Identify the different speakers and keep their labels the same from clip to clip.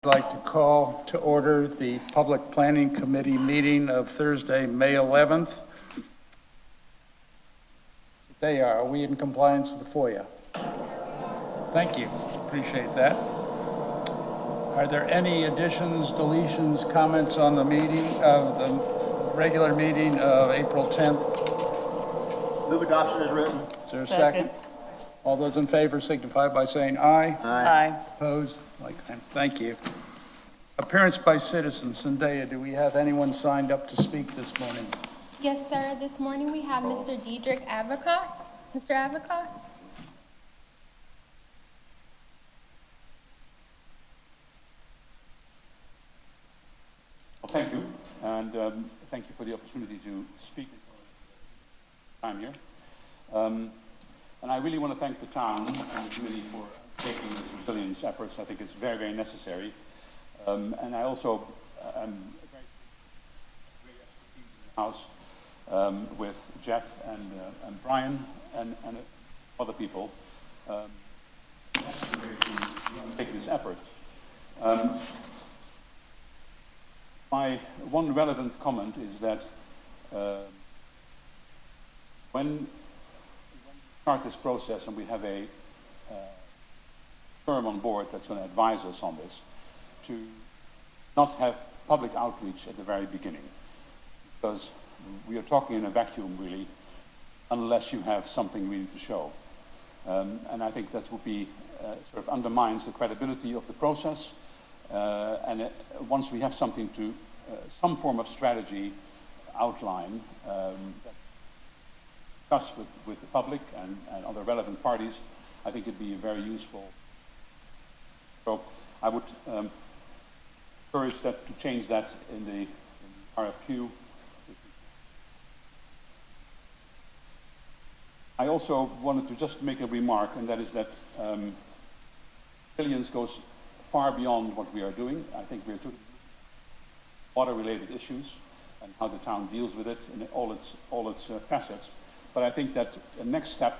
Speaker 1: I'd like to call to order the Public Planning Committee meeting of Thursday, May 11th. Are we in compliance with the FOIA? Thank you. Appreciate that. Are there any additions, deletions, comments on the meeting of the regular meeting of April 10th?
Speaker 2: Move adoption as written.
Speaker 1: Is there a second? All those in favor signify by saying aye.
Speaker 3: Aye.
Speaker 1: Opposed? Like that. Thank you. Appearance by citizens. Zendaya, do we have anyone signed up to speak this morning?
Speaker 4: Yes, sir. This morning we have Mr. Diedrich Avocott. Mr. Avocott?
Speaker 5: Well, thank you, and thank you for the opportunity to speak time here. And I really want to thank the town and the committee for taking this resilience efforts. I think it's very, very necessary. And I also am very expertise in the house with Jeff and Brian and other people taking this effort. My one relevant comment is that when we start this process and we have a firm on board that's going to advise us on this, to not have public outreach at the very beginning, because we are talking in a vacuum really, unless you have something really to show. And I think that would be sort of undermines the credibility of the process. Once we have something to, some form of strategy outline, discuss with the public and other relevant parties, I think it'd be very useful. So I would encourage that to change that in the RFQ. I also wanted to just make a remark, and that is that resilience goes far beyond what we are doing. I think we're doing water-related issues and how the town deals with it in all its facets. But I think that the next step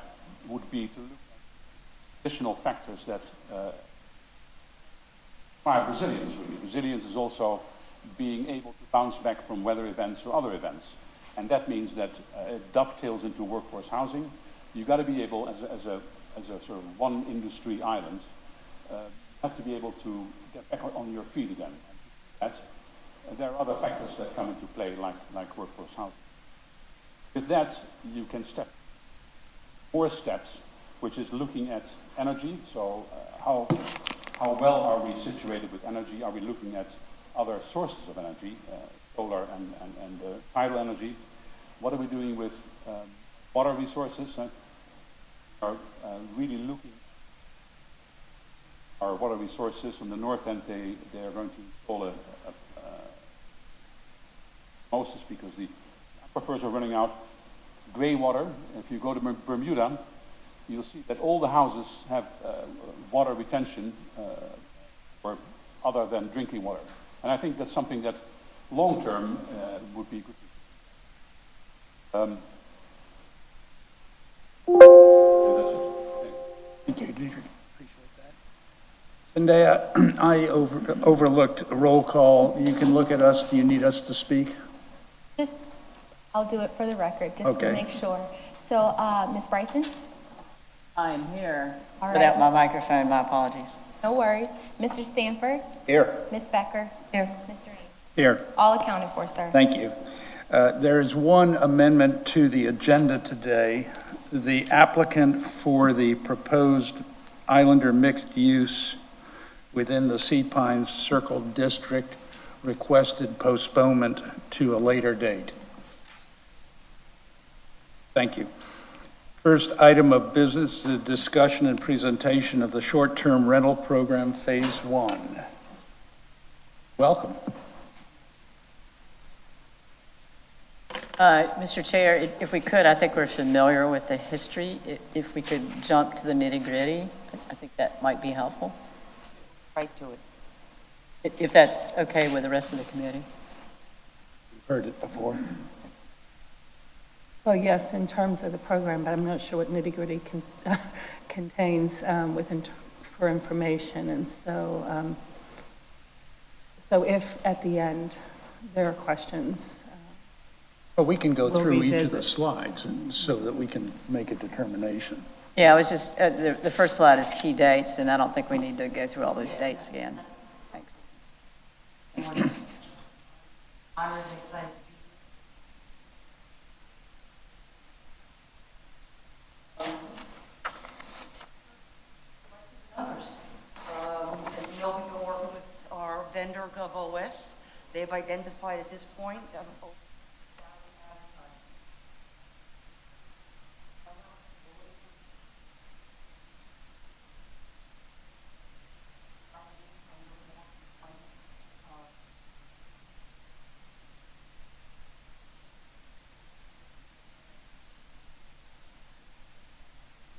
Speaker 5: would be to look at additional factors that require resilience, really. Resilience is also being able to bounce back from weather events or other events. And that means that it dovetails into workforce housing. You've got to be able, as a sort of one industry island, have to be able to get back on your feet again. There are other factors that come into play, like workforce housing. With that, you can step 4 steps, which is looking at energy. So how well are we situated with energy? Are we looking at other sources of energy, solar and tidal energy? What are we doing with water resources? Are really looking at our water resources. On the north end, they are going to install a osmosis because the aquifers are running out. Grey water, if you go to Bermuda, you'll see that all the houses have water retention or other than drinking water. And I think that's something that long-term would be good.
Speaker 1: Thank you, Diedrich. Appreciate that. Zendaya, I overlooked a roll call. You can look at us. Do you need us to speak?
Speaker 4: I'll do it for the record, just
Speaker 1: Okay.
Speaker 4: to make sure. So, Ms. Bryson?
Speaker 3: I'm here.
Speaker 4: All right.
Speaker 3: Without my microphone, my apologies.
Speaker 4: No worries. Mr. Stanford?
Speaker 1: Here.
Speaker 4: Ms. Becker?
Speaker 3: Here.
Speaker 4: Mr. Ames?
Speaker 1: Here.
Speaker 4: All accounted for, sir.
Speaker 1: Thank you. There is one amendment to the agenda today. The applicant for the proposed Islander mixed use within the Sea Pines Circle District requested postponement to a later date. Thank you. First item of business is a discussion and presentation of the short-term rental program, Phase 1. Welcome.
Speaker 3: Mr. Chair, if we could, I think we're familiar with the history. If we could jump to the nitty-gritty, I think that might be helpful.
Speaker 6: Right to it.
Speaker 3: If that's okay with the rest of the committee.
Speaker 1: Heard it before.
Speaker 7: Well, yes, in terms of the program, but I'm not sure what nitty-gritty contains for information. And so So if at the end there are questions,
Speaker 1: But we can go
Speaker 7: We'll
Speaker 1: through each of the
Speaker 7: revisit.
Speaker 1: slides and so that we can make a determination.
Speaker 3: Yeah, I was just, the first slide is key dates, and I don't think we need to go through all those dates again. Thanks.
Speaker 6: Honored and excited. Numbers. As you know, we've been working with our vendor GovOS. They've identified at this point over 1,000 advertisers.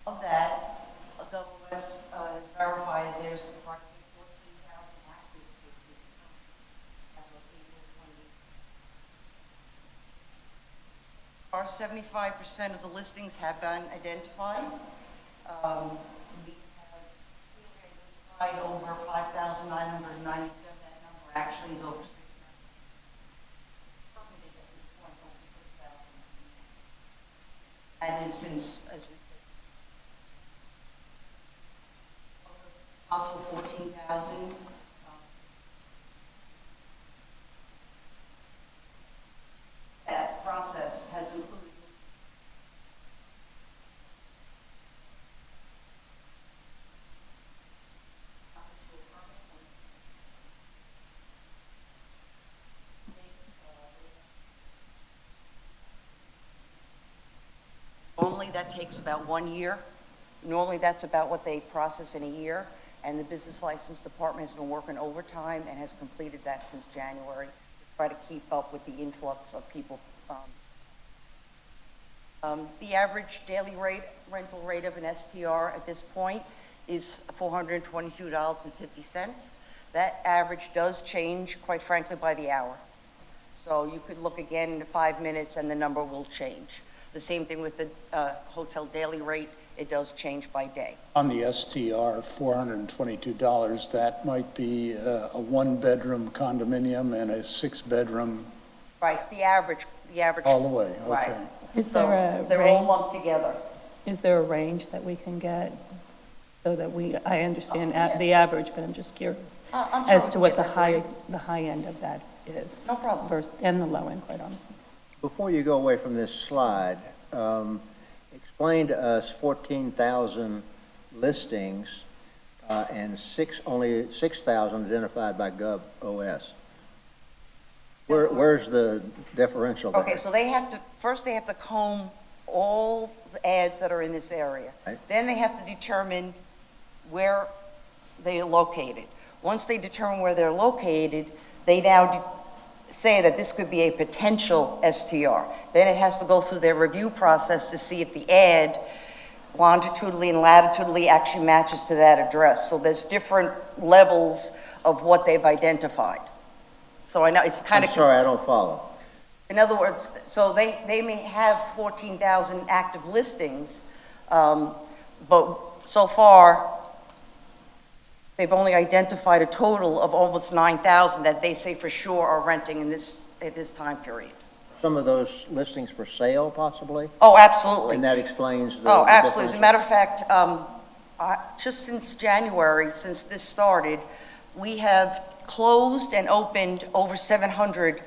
Speaker 6: Of that, GovOS has verified there's approximately 14,000 active cases as of April 20. Our 75% of the listings have been identified. We have identified over 5,997. That number actually is over 6,000. Permitted at this point over 6,000. And is since, as we said, possible 14,000. That process has included normally that takes about 1 year. Normally that's about what they process in a year. And the business license department has been working overtime and has completed that since January to try to keep up with the influx of people. The average daily rental rate of an STR at this point is $422.50. That average does change, quite frankly, by the hour. So you could look again in 5 minutes and the number will change. The same thing with the hotel daily rate. It does change by day.
Speaker 1: On the STR, $422, that might be a one-bedroom condominium and a six-bedroom
Speaker 6: Right, it's the average.
Speaker 1: all the way,
Speaker 6: Right.
Speaker 1: okay.
Speaker 7: is
Speaker 6: So
Speaker 7: there a
Speaker 6: they're all
Speaker 7: range,
Speaker 6: lumped together.
Speaker 7: is there a range that we can get so that I understand the average, but I'm just curious
Speaker 6: I'm sure
Speaker 7: as
Speaker 6: we
Speaker 7: to
Speaker 6: can
Speaker 7: what
Speaker 6: get
Speaker 7: the
Speaker 6: that
Speaker 7: high end of that is?
Speaker 6: No problem.
Speaker 7: And the low end, quite honestly.
Speaker 2: Before you go away from this slide, explain to us 14,000 listings and only 6,000 identified by GovOS. Where's the differential there?
Speaker 6: Okay, so first they have to comb all the ads that are in this area.
Speaker 2: Right.
Speaker 6: Then they have to determine where they are located. Once they determine where they're located, they now say that this could be a potential STR. Then it has to go through their review process to see if the ad longitudinally and latitudinally actually matches to that address. So there's different levels of what they've identified. So I know it's kind
Speaker 2: I'm
Speaker 6: of...
Speaker 2: sorry, I don't follow.
Speaker 6: In other words, so they may have 14,000 active listings, but so far, they've only identified a total of almost 9,000 that they say for sure are renting at this time period.
Speaker 2: Some of those listings for sale, possibly?
Speaker 6: Oh, absolutely.
Speaker 2: And that explains the
Speaker 6: Oh, absolutely. As a
Speaker 2: differential?
Speaker 6: matter of fact, just since January, since this started, we have closed and opened over 700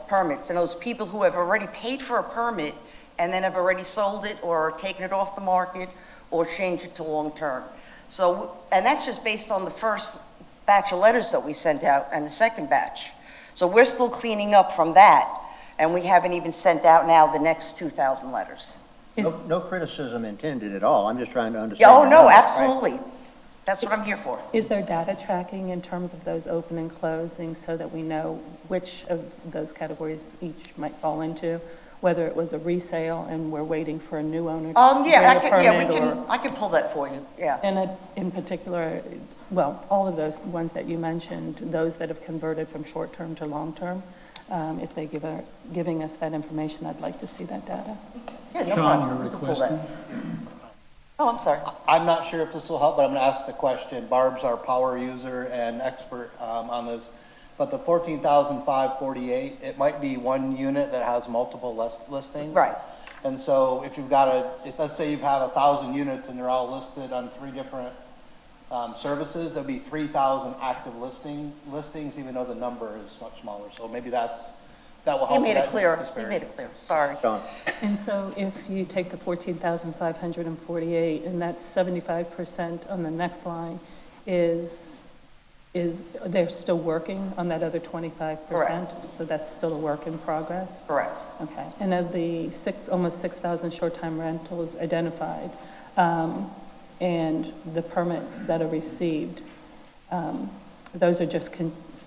Speaker 6: permits. And those people who have already paid for a permit and then have already sold it or taken it off the market or changed it to long-term. So, and that's just based on the first batch of letters that we sent out and the second batch. So we're still cleaning up from that, and we haven't even sent out now the next 2,000 letters.
Speaker 2: No criticism intended at all. I'm just trying to
Speaker 6: Yeah,
Speaker 2: understand.
Speaker 6: oh,
Speaker 2: the
Speaker 6: no,
Speaker 2: numbers, right?
Speaker 6: absolutely. That's what I'm here for.
Speaker 7: Is there data tracking in terms of those open and closing so that we know which of those categories each might fall into? Whether it was a resale and we're waiting for a new owner to
Speaker 6: Yeah,
Speaker 7: get a permit,
Speaker 6: I can pull that for you, yeah.
Speaker 7: and in particular, well, all of those ones that you mentioned, those that have converted from short-term to long-term, if they giving us that information, I'd like to see that data.
Speaker 6: Yeah, no
Speaker 1: Sean,
Speaker 6: problem.
Speaker 1: you're
Speaker 6: We can pull that.
Speaker 1: requesting?
Speaker 6: Oh, I'm sorry.
Speaker 8: I'm not sure if this will help, but I'm going to ask the question. Barb's our power user and expert on this. But the 14,548, it might be one unit that has multiple listings.
Speaker 6: Right.
Speaker 8: And so if you've got if let's say you have 1,000 units and they're all listed on 3 different services, there'll be 3,000 active listings, even though the number is much smaller. So maybe that will help.
Speaker 6: You made it
Speaker 8: that
Speaker 6: clear. You
Speaker 8: disparity.
Speaker 6: made it clear. Sorry.
Speaker 2: John?
Speaker 7: And so if you take the 14,548, and that's 75% on the next line, is they're still working on that other 25%?
Speaker 6: Correct.
Speaker 7: So that's still a work in progress?
Speaker 6: Correct.
Speaker 7: Okay. And of the almost 6,000 short-time rentals identified, and the permits that are received, those are just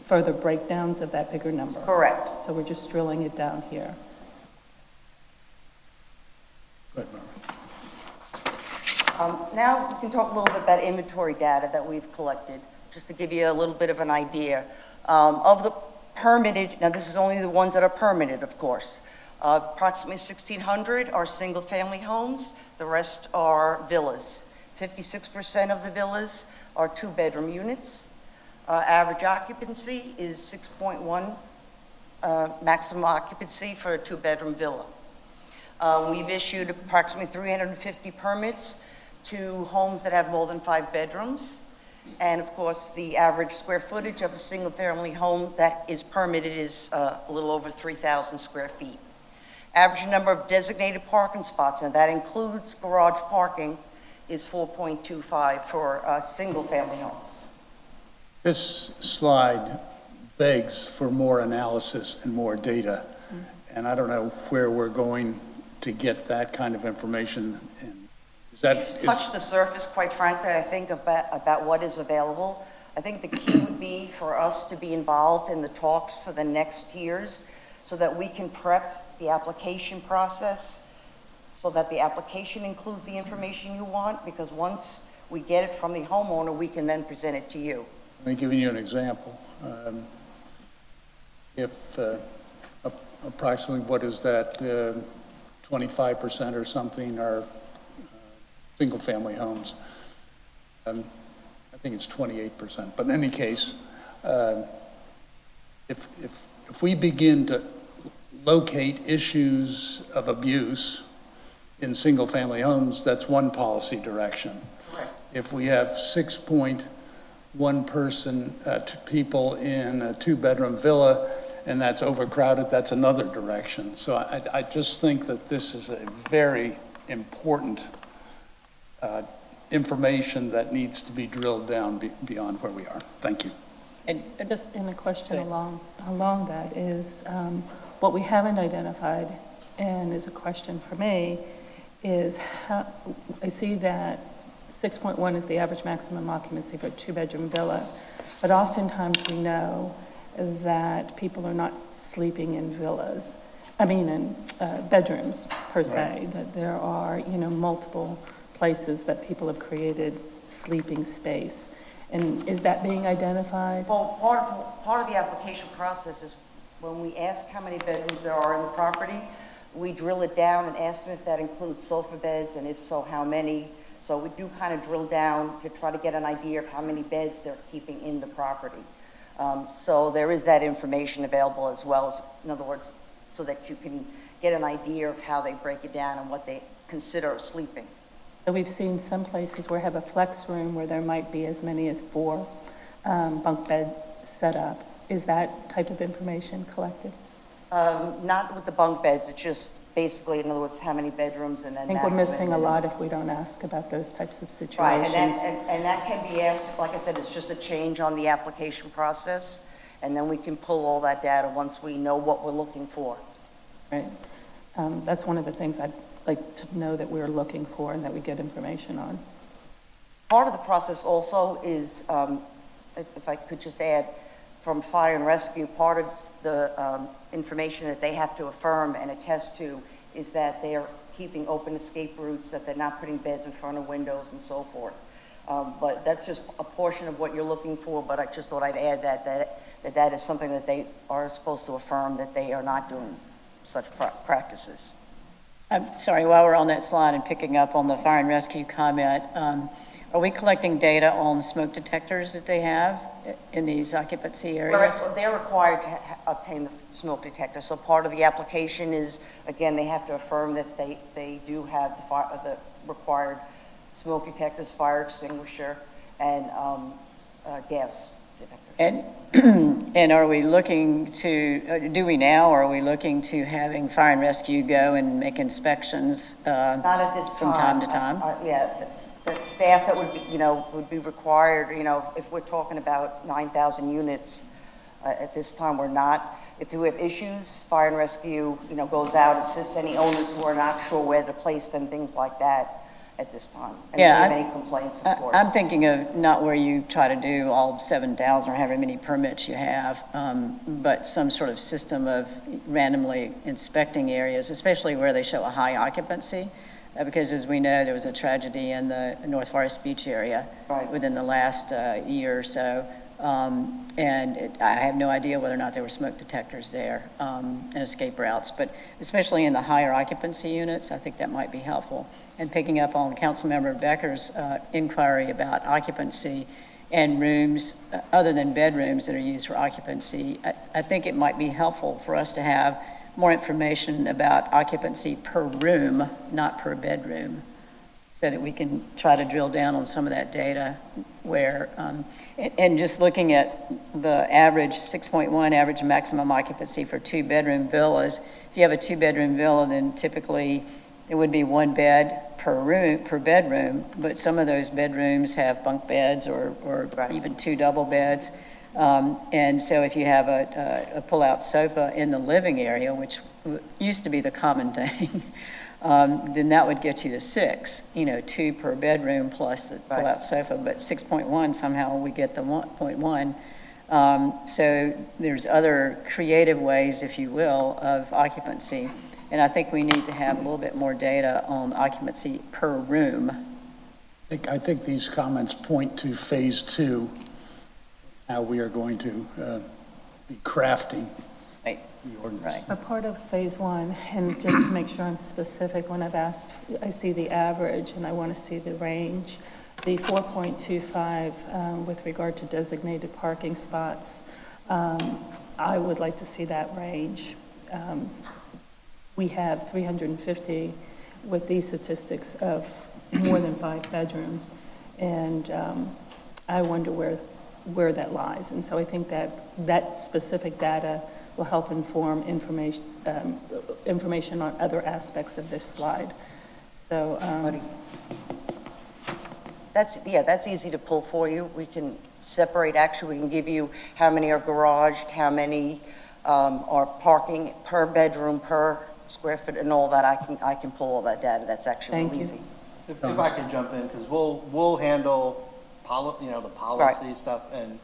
Speaker 7: further breakdowns of that bigger number?
Speaker 6: Correct.
Speaker 7: So we're just drilling it down here.
Speaker 1: Go ahead, Barbara.
Speaker 6: Now we can talk a little bit about inventory data that we've collected, just to give you a little bit of an idea. Of the permitted, now this is only the ones that are permitted, of course. Approximately 1,600 are single-family homes. The rest are villas. 56% of the villas are 2-bedroom units. Average occupancy is 6.1 maximum occupancy for a 2-bedroom villa. We've issued approximately 350 permits to homes that have more than 5 bedrooms. And of course, the average square footage of a single-family home that is permitted is a little over 3,000 square feet. Average number of designated parking spots, and that includes garage parking, is 4.25 for single-family homes.
Speaker 1: This slide begs for more analysis and more data, and I don't know where we're going to get that kind of information.
Speaker 6: Just touch the surface, quite frankly, I think, about what is available. I think the key would be for us to be involved in the talks for the next years so that we can prep the application process, so that the application includes the information you want, because once we get it from the homeowner, we can then present it to you.
Speaker 1: Let me give you an example. If approximately, what is that, 25% or something are single-family homes. I think it's 28%, but in any case, if we begin to locate issues of abuse in single-family homes, that's one policy direction.
Speaker 6: Correct.
Speaker 1: If we have 6.1 person, people in a 2-bedroom villa, and that's overcrowded, that's another direction. So I just think that this is a very important information that needs to be drilled down beyond where we are. Thank you.
Speaker 7: And just in a question along that is, what we haven't identified, and is a question for me, is how, I see that 6.1 is the average maximum occupancy for a 2-bedroom villa, but oftentimes we know that people are not sleeping in villas, in bedrooms per se,
Speaker 1: Right.
Speaker 7: that there are, multiple places that people have created sleeping space. And is that being identified?
Speaker 6: Well, part of the application process is when we ask how many bedrooms there are in the property, we drill it down and ask them if that includes sofa beds, and if so, how many. So we do kind of drill down to try to get an idea of how many beds they're keeping in the property. So there is that information available as well, as, in other words, so that you can get an idea of how they break it down and what they consider sleeping.
Speaker 7: So we've seen some places where have a flex room where there might be as many as 4 bunk bed set up. Is that type of information collected?
Speaker 6: Not with the bunk beds, it's just basically, in other words, how many bedrooms and then
Speaker 7: I think we're
Speaker 6: maximum.
Speaker 7: missing a lot if we don't ask about those types of
Speaker 6: Right,
Speaker 7: situations.
Speaker 6: and that can be asked, like I said, it's just a change on the application process, and then we can pull all that data once we know what we're looking for.
Speaker 7: Right. That's one of the things I'd like to know that we're looking for and that we get information on.
Speaker 6: Part of the process also is, if I could just add, from fire and rescue, part of the information that they have to affirm and attest to is that they are keeping open escape routes, that they're not putting beds in front of windows and so forth. But that's just a portion of what you're looking for, but I just thought I'd add that is something that they are supposed to affirm, that they are not doing such practices.
Speaker 3: I'm sorry, while we're on that slide and picking up on the fire and rescue comment, are we collecting data on smoke detectors that they have in these occupancy areas?
Speaker 6: They're required to obtain the smoke detector, so part of the application is, again, they have to affirm that they do have the required smoke detectors, fire extinguisher, and gas detector.
Speaker 3: And are we looking to, do we now, or are we looking to having fire and rescue go and make inspections
Speaker 6: Not at this time.
Speaker 3: from time to time?
Speaker 6: Yeah, the staff that would be, would be required, if we're talking about 9,000 units, at this time, we're not. If we have issues, fire and rescue, goes out, assists any owners who are not sure where to place them, things like that at this time. And
Speaker 3: Yeah,
Speaker 6: if we have any complaints, of course.
Speaker 3: I'm thinking of not where you try to do all 7,000 or however many permits you have, but some sort of system of randomly inspecting areas, especially where they show a high occupancy. Because as we know, there was a tragedy in the North Forest Beach area
Speaker 6: Right.
Speaker 3: within the last year or so. I have no idea whether or not there were smoke detectors there and escape routes, but especially in the higher occupancy units, I think that might be helpful. And picking up on Councilmember Becker's inquiry about occupancy and rooms, other than bedrooms that are used for occupancy, I think it might be helpful for us to have more information about occupancy per room, not per bedroom, so that we can try to drill down on some of that data where, and just looking at the average 6.1 average maximum occupancy for 2-bedroom villas. If you have a 2-bedroom villa, then typically it would be 1 bed per room, per bedroom, but some of those bedrooms have bunk beds or
Speaker 6: Right.
Speaker 3: even 2 double beds. And so if you have a pull-out sofa in the living area, which used to be the common thing, then that would get you to 6, 2 per bedroom plus the
Speaker 6: Right.
Speaker 3: pull-out sofa, but 6.1, somehow we get the 1.1. So there's other creative ways, if you will, of occupancy. And I think we need to have a little bit more data on occupancy per room.
Speaker 1: I think these comments point to phase 2, how we are going to be crafting
Speaker 3: Right.
Speaker 1: the ordinance.
Speaker 3: Right.
Speaker 7: A part of phase 1, and just to make sure I'm specific, when I've asked, I see the average and I want to see the range. The 4.25 with regard to designated parking spots, I would like to see that range. We have 350 with these statistics of more than 5 bedrooms, and I wonder where that lies. And so I think that specific data will help inform information on other aspects of this slide. So,
Speaker 6: That's easy to pull for you. We can separate, actually, we can give you how many are garaged, how many are parking per bedroom, per square foot, and all that. I can pull all that data. That's actually
Speaker 7: Thank
Speaker 6: real
Speaker 7: you.
Speaker 6: easy.
Speaker 8: If I can jump in, because we'll handle the policy stuff, and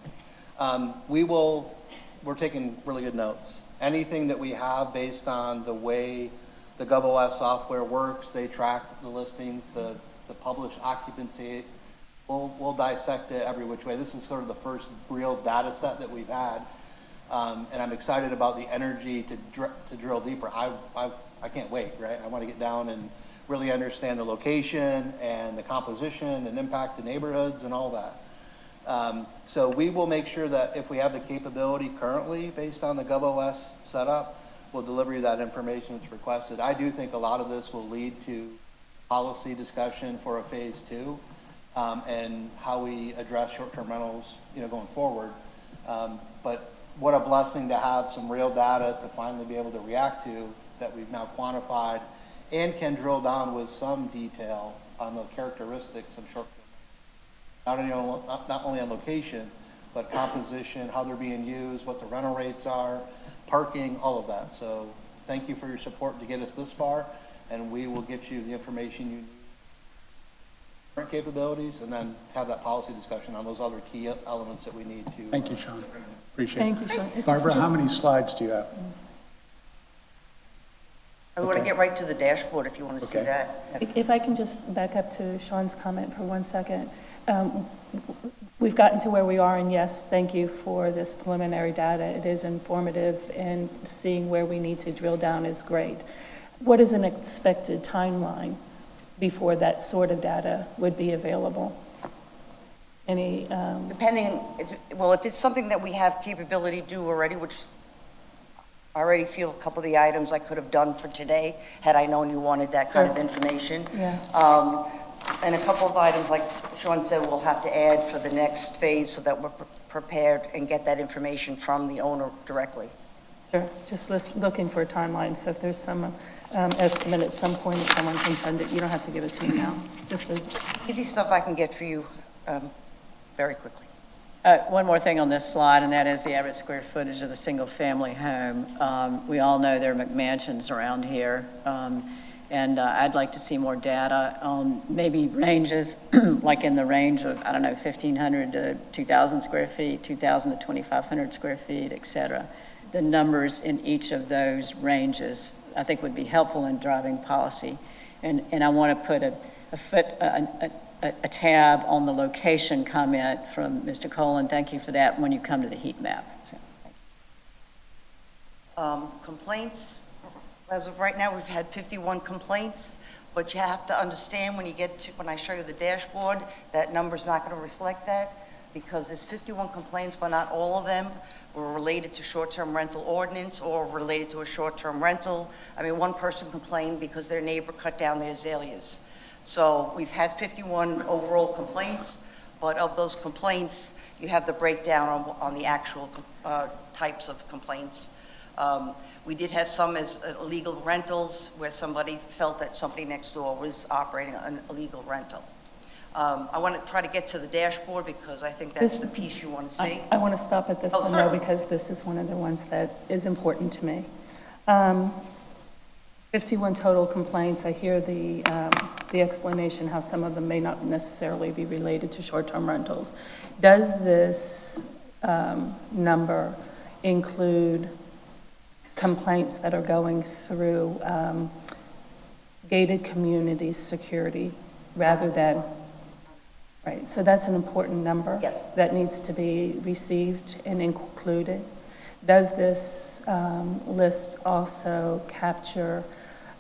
Speaker 8: we're taking really good notes. Anything that we have based on the way the GovOS software works, they track the listings, the published occupancy, we'll dissect it every which way. This is sort of the first real data set that we've had, and I'm excited about the energy to drill deeper. I can't wait, right? I want to get down and really understand the location and the composition and impact to neighborhoods and all that. So we will make sure that if we have the capability currently based on the GovOS setup, we'll deliver you that information that's requested. I do think a lot of this will lead to policy discussion for a phase 2 and how we address short-term rentals, going forward. But what a blessing to have some real data to finally be able to react to that we've now quantified and can drill down with some detail on the characteristics of short-term not only on location, but composition, how they're being used, what the rental rates are, parking, all of that. So thank you for your support to get us this far, and we will get you the information you need, current capabilities, and then have that policy discussion on those other key elements that we need to.
Speaker 1: Thank you, Sean. Appreciate it.
Speaker 7: thank you, Sean.
Speaker 1: Barbara, how many slides do you have?
Speaker 6: I want to
Speaker 1: Okay.
Speaker 6: get right to the dashboard if you want to see
Speaker 1: Okay.
Speaker 6: that.
Speaker 7: If I can just back up to Sean's comment for 1 second. We've gotten to where we are, and yes, thank you for this preliminary data. It is informative, and seeing where we need to drill down is great. what is an expected timeline before that sort of data would be available? Any,
Speaker 6: Depending, well, if it's something that we have capability to do already, which I already feel a couple of the items I could have done for today, had I known you wanted that kind of
Speaker 7: Sure.
Speaker 6: information.
Speaker 7: Yeah.
Speaker 6: And a couple of items, like Sean said, we'll have to add for the next phase so that we're prepared and get that information from the owner directly.
Speaker 7: sure, just looking for a timeline, so if there's some estimate at some point, if someone can send it, you don't have to give it to me now, just a,
Speaker 6: Easy stuff I can get for you very quickly.
Speaker 3: One more thing on this slide, and that is the average square footage of the single-family home. We all know there are McMansions around here, and I'd like to see more data on maybe ranges, like in the range of, I don't know, 1,500 to 2,000 square feet, 2,000 to 2,500 square feet, et cetera. The numbers in each of those ranges, I think, would be helpful in driving policy. And I want to put a tab on the location comment from Mr. Colon. Thank you for that when you come to the heat map. So,
Speaker 6: Complaints, as of right now, we've had 51 complaints, but you have to understand when I show you the dashboard, that number's not going to reflect that, because there's 51 complaints, but not all of them were related to short-term rental ordinance or related to a short-term rental. I mean, one person complained because their neighbor cut down their azaleas. So we've had 51 overall complaints, but of those complaints, you have the breakdown on the actual types of complaints. We did have some as illegal rentals where somebody felt that somebody next door was operating an illegal rental. I want to try to get to the dashboard because I think that's the piece you want to see.
Speaker 7: I want to stop at this
Speaker 6: Oh,
Speaker 7: one though,
Speaker 6: certainly.
Speaker 7: because this is one of the ones that is important to me. 51 total complaints. I hear the explanation how some of them may not necessarily be related to short-term rentals. Does this number include complaints that are going through gated communities security rather than, right, so that's an important number.
Speaker 6: Yes.
Speaker 7: That needs to be received and included. Does this list also capture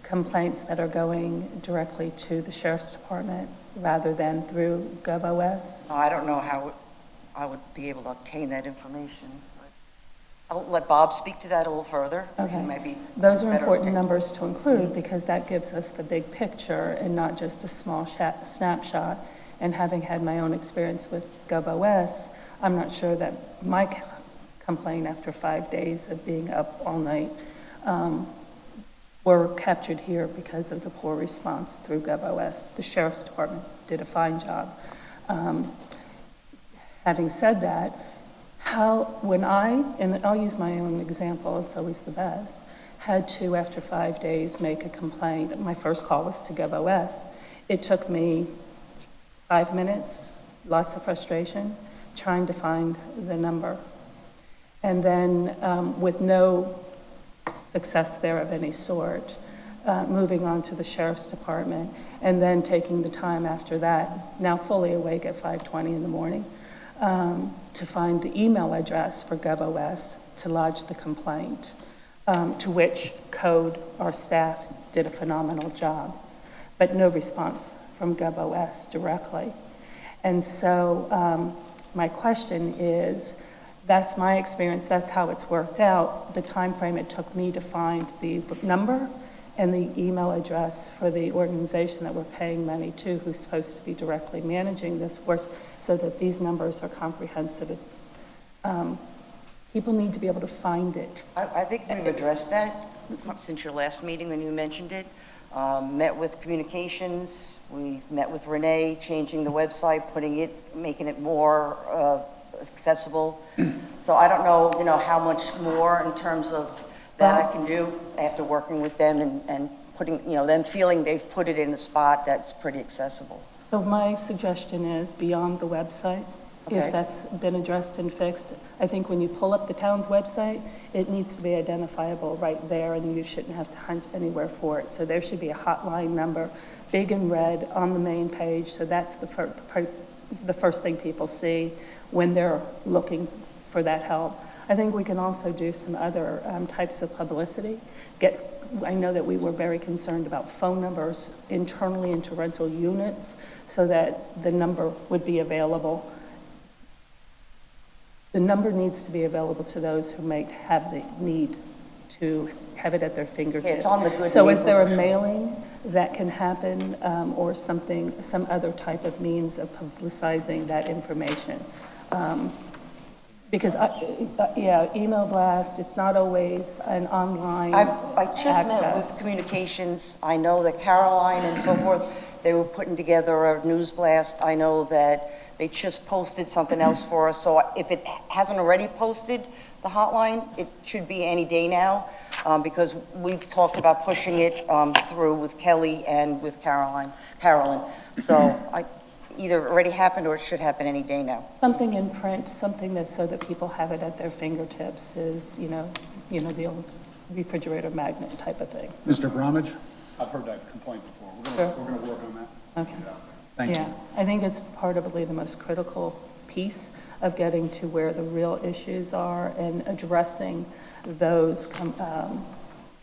Speaker 7: complaints that are going directly to the Sheriff's Department rather than through GovOS?
Speaker 6: I don't know how I would be able to obtain that information. But I'll let Bob speak to that a little further.
Speaker 7: Okay.
Speaker 6: He might be
Speaker 7: Those are
Speaker 6: better
Speaker 7: important
Speaker 6: at-
Speaker 7: numbers to include because that gives us the big picture and not just a small snapshot. And having had my own experience with GovOS, I'm not sure that my complaint after 5 days of being up all night were captured here because of the poor response through GovOS. The Sheriff's Department did a fine job. Having said that, when I, and I'll use my own example, it's always the best, had to, after 5 days, make a complaint. My first call was to GovOS. It took me 5 minutes, lots of frustration, trying to find the number. And then with no success there of any sort, moving on to the Sheriff's Department, and then taking the time after that, now fully awake at 5:20 in the morning, to find the email address for GovOS to lodge the complaint, to which Code, our staff, did a phenomenal job, but no response from GovOS directly. And so my question is, that's my experience, that's how it's worked out. The time frame it took me to find the number and the email address for the organization that we're paying money to, who's supposed to be directly managing this for us, so that these numbers are comprehensive. People need to be able to find it.
Speaker 6: I think we've addressed that since your last meeting when you mentioned it. Met with communications, we've met with Renee, changing the website, making it more accessible. So I don't know, how much more in terms of that I can do after working with them and putting, them feeling they've put it in a spot that's pretty accessible.
Speaker 7: So my suggestion is beyond the website,
Speaker 6: Okay.
Speaker 7: if that's been addressed and fixed. I think when you pull up the town's website, it needs to be identifiable right there, and you shouldn't have to hunt anywhere for it. So there should be a hotline number, big and red, on the main page, so that's the first thing people see when they're looking for that help. I think we can also do some other types of publicity, get I know that we were very concerned about phone numbers internally into rental units so that the number would be available. The number needs to be available to those who might have the need to have it at their fingertips.
Speaker 6: on the Good
Speaker 7: So is there a
Speaker 6: Neighbor
Speaker 7: mailing that can happen, or something, some other type of means of publicizing that information? Because, yeah, email blast, it's not always an online
Speaker 6: I just met with
Speaker 7: access.
Speaker 6: communications. I know that Caroline and so forth, they were putting together a news blast. I know that they just posted something else for us. So if it hasn't already posted, the hotline, it should be any day now, because we've talked about pushing it through with Kelly and with Carolyn. So either already happened or it should happen any day now.
Speaker 7: Something in print, something that's so that people have it at their fingertips is, you know, the old refrigerator magnet type of thing.
Speaker 1: Mr. Bromwich?
Speaker 5: I've heard that complaint before.
Speaker 7: Sure.
Speaker 5: We're going to work on that.
Speaker 7: Okay.
Speaker 1: Thank you.
Speaker 7: Yeah, I think it's probably the most critical piece of getting to where the real issues are and addressing those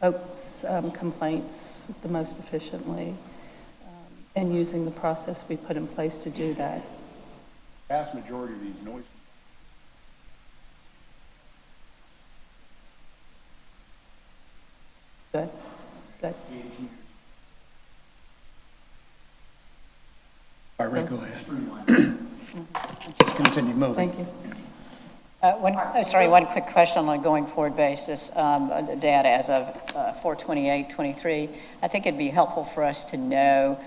Speaker 7: folks' complaints the most efficiently, and using the process we put in place to do that.
Speaker 5: Vast majority of these noise.
Speaker 7: Good, good.
Speaker 1: All right, Rick, go ahead. Let's continue moving.
Speaker 7: Thank you.
Speaker 3: One quick question on a going forward basis. The data as of 4/28/23, I think it'd be helpful for us to know,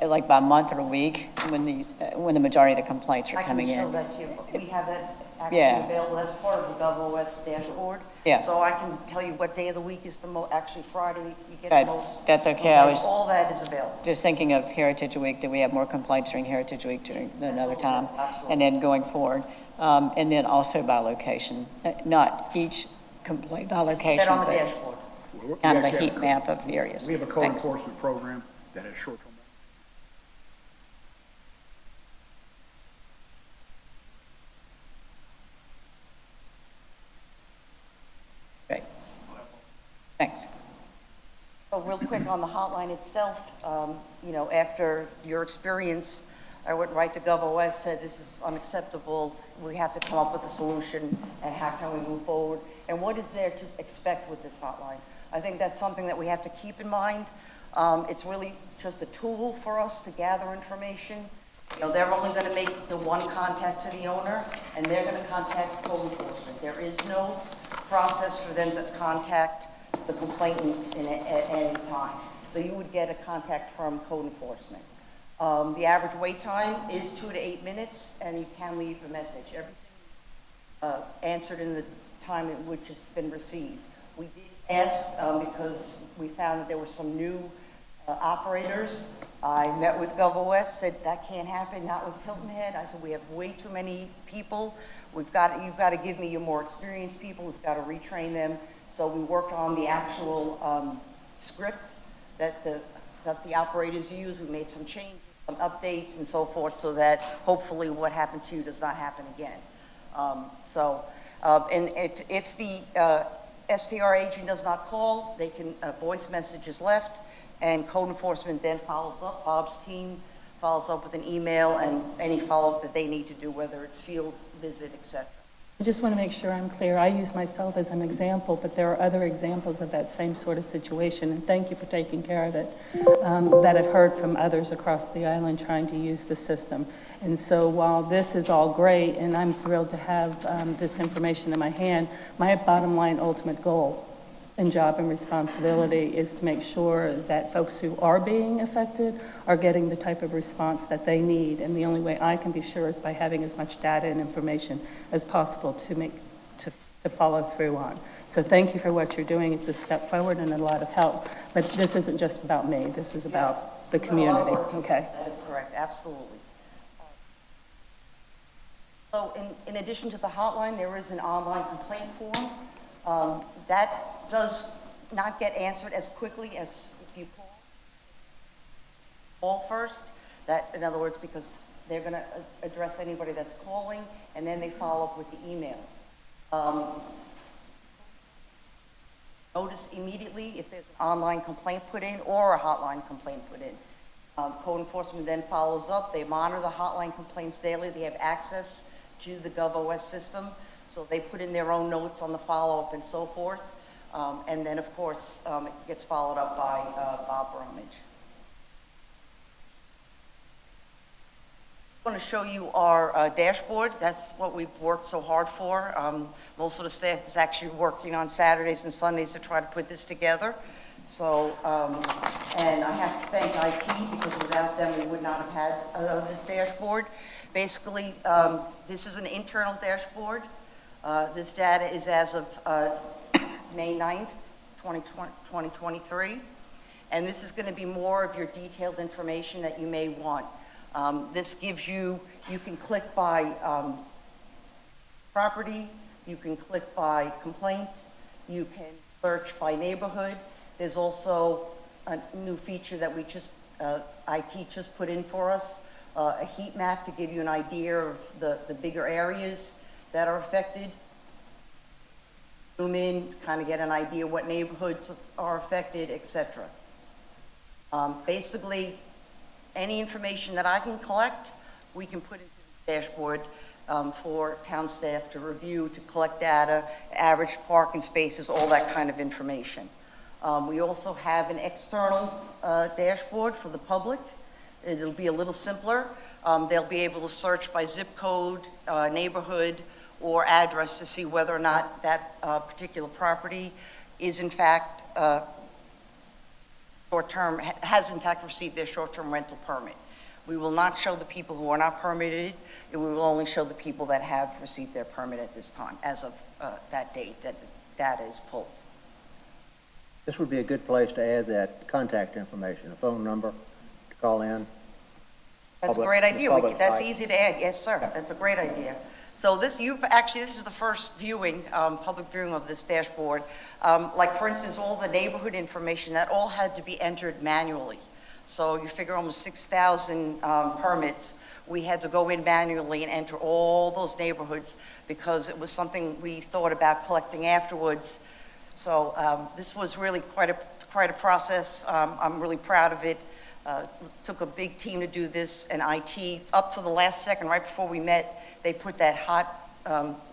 Speaker 3: like by month or week, when the majority of the complaints are coming
Speaker 6: I can
Speaker 3: in.
Speaker 6: show that to you. We have that actually
Speaker 3: Yeah.
Speaker 6: available. That's part of the GovOS dashboard.
Speaker 3: Yeah.
Speaker 6: So I can tell you what day of the week is actually Friday, you get
Speaker 3: Right.
Speaker 6: the most.
Speaker 3: That's okay. I was
Speaker 6: All that is available.
Speaker 3: just thinking of Heritage Week, that we have more complaints during Heritage Week than another time.
Speaker 6: Absolutely.
Speaker 3: And then going forward, and then also by location, not each complaint by location,
Speaker 6: That on the
Speaker 3: but
Speaker 6: dashboard.
Speaker 3: kind of a heat map of areas.
Speaker 5: We have a code
Speaker 3: Thanks.
Speaker 5: enforcement program that has short-term.
Speaker 3: Great. Thanks.
Speaker 6: So real quick on the hotline itself, after your experience, I went right to GovOS, said this is unacceptable. We have to come up with a solution, and how can we move forward? And what is there to expect with this hotline? I think that's something that we have to keep in mind. It's really just a tool for us to gather information. They're only going to make the one contact to the owner, and they're going to contact code enforcement. There is no process for them to contact the complainant at any time. So you would get a contact from code enforcement. The average wait time is 2 to 8 minutes, and you can leave a message. Everything answered in the time in which it's been received. We did ask, because we found that there were some new operators. I met with GovOS, said that can't happen, not with Hilton Head. I said, we have way too many people. You've got to give me your more experienced people. We've got to retrain them. So we worked on the actual script that the operators use. We made some changes, some updates and so forth, so that hopefully what happened to you does not happen again. And if the STR agent does not call, they can, voice message is left, and code enforcement then follows up. Bob's team follows up with an email and any follow-up that they need to do, whether it's field visit, etc.
Speaker 7: I just want to make sure I'm clear. I use myself as an example, but there are other examples of that same sort of situation, and thank you for taking care of it, that I've heard from others across the island trying to use the system. And so while this is all great, and I'm thrilled to have this information in my hand, my bottom line ultimate goal and job and responsibility is to make sure that folks who are being affected are getting the type of response that they need. And the only way I can be sure is by having as much data and information as possible to follow through on. So thank you for what you're doing. It's a step forward and a lot of help. But this isn't just about me. This is about the community. Okay.
Speaker 6: That is correct, absolutely. So in addition to the hotline, there is an online complaint form. That does not get answered as quickly as if you call first. That, in other words, because they're going to address anybody that's calling, and then they follow up with the emails. notice immediately if there's an online complaint put in or a hotline complaint put in. Code enforcement then follows up. They monitor the hotline complaints daily. They have access to the GovOS system, so they put in their own notes on the follow-up and so forth. And then, of course, it gets followed up by Bob Bromage. I'm going to show you our dashboard. That's what we've worked so hard for. Most of the staff is actually working on Saturdays and Sundays to try to put this together. So, and I have to thank IT, because without them, we would not have had this dashboard. Basically, this is an internal dashboard. This data is as of May 9th, 2023. And this is going to be more of your detailed information that you may want. This gives you can click by property, you can click by complaint, you can search by neighborhood. There's also a new feature that we just, IT just put in for us, a heat map to give you an idea of the bigger areas that are affected. Zoom in, kind of get an idea what neighborhoods are affected, etc. Basically, any information that I can collect, we can put into the dashboard for town staff to review, to collect data, average parking spaces, all that kind of information. We also have an external dashboard for the public. It'll be a little simpler. They'll be able to search by zip code, neighborhood, or address to see whether or not that particular property is in fact short-term, has in fact received their short-term rental permit. We will not show the people who are not permitted, and we will only show the people that have received their permit at this time, as of that date that the data is pulled.
Speaker 2: This would be a good place to add that contact information, a phone number to call in.
Speaker 6: That's a
Speaker 2: Public-
Speaker 6: great idea.
Speaker 2: public
Speaker 6: That's
Speaker 2: light.
Speaker 6: easy to add. Yes, sir. That's a great idea. So this is the first viewing, public viewing of this dashboard. Like for instance, all the neighborhood information, that all had to be entered manually. So you figure almost 6,000 permits. We had to go in manually and enter all those neighborhoods because it was something we thought about collecting afterwards. So this was really quite a process. I'm really proud of it. It took a big team to do this, and IT, up to the last second, right before we met, they put that hot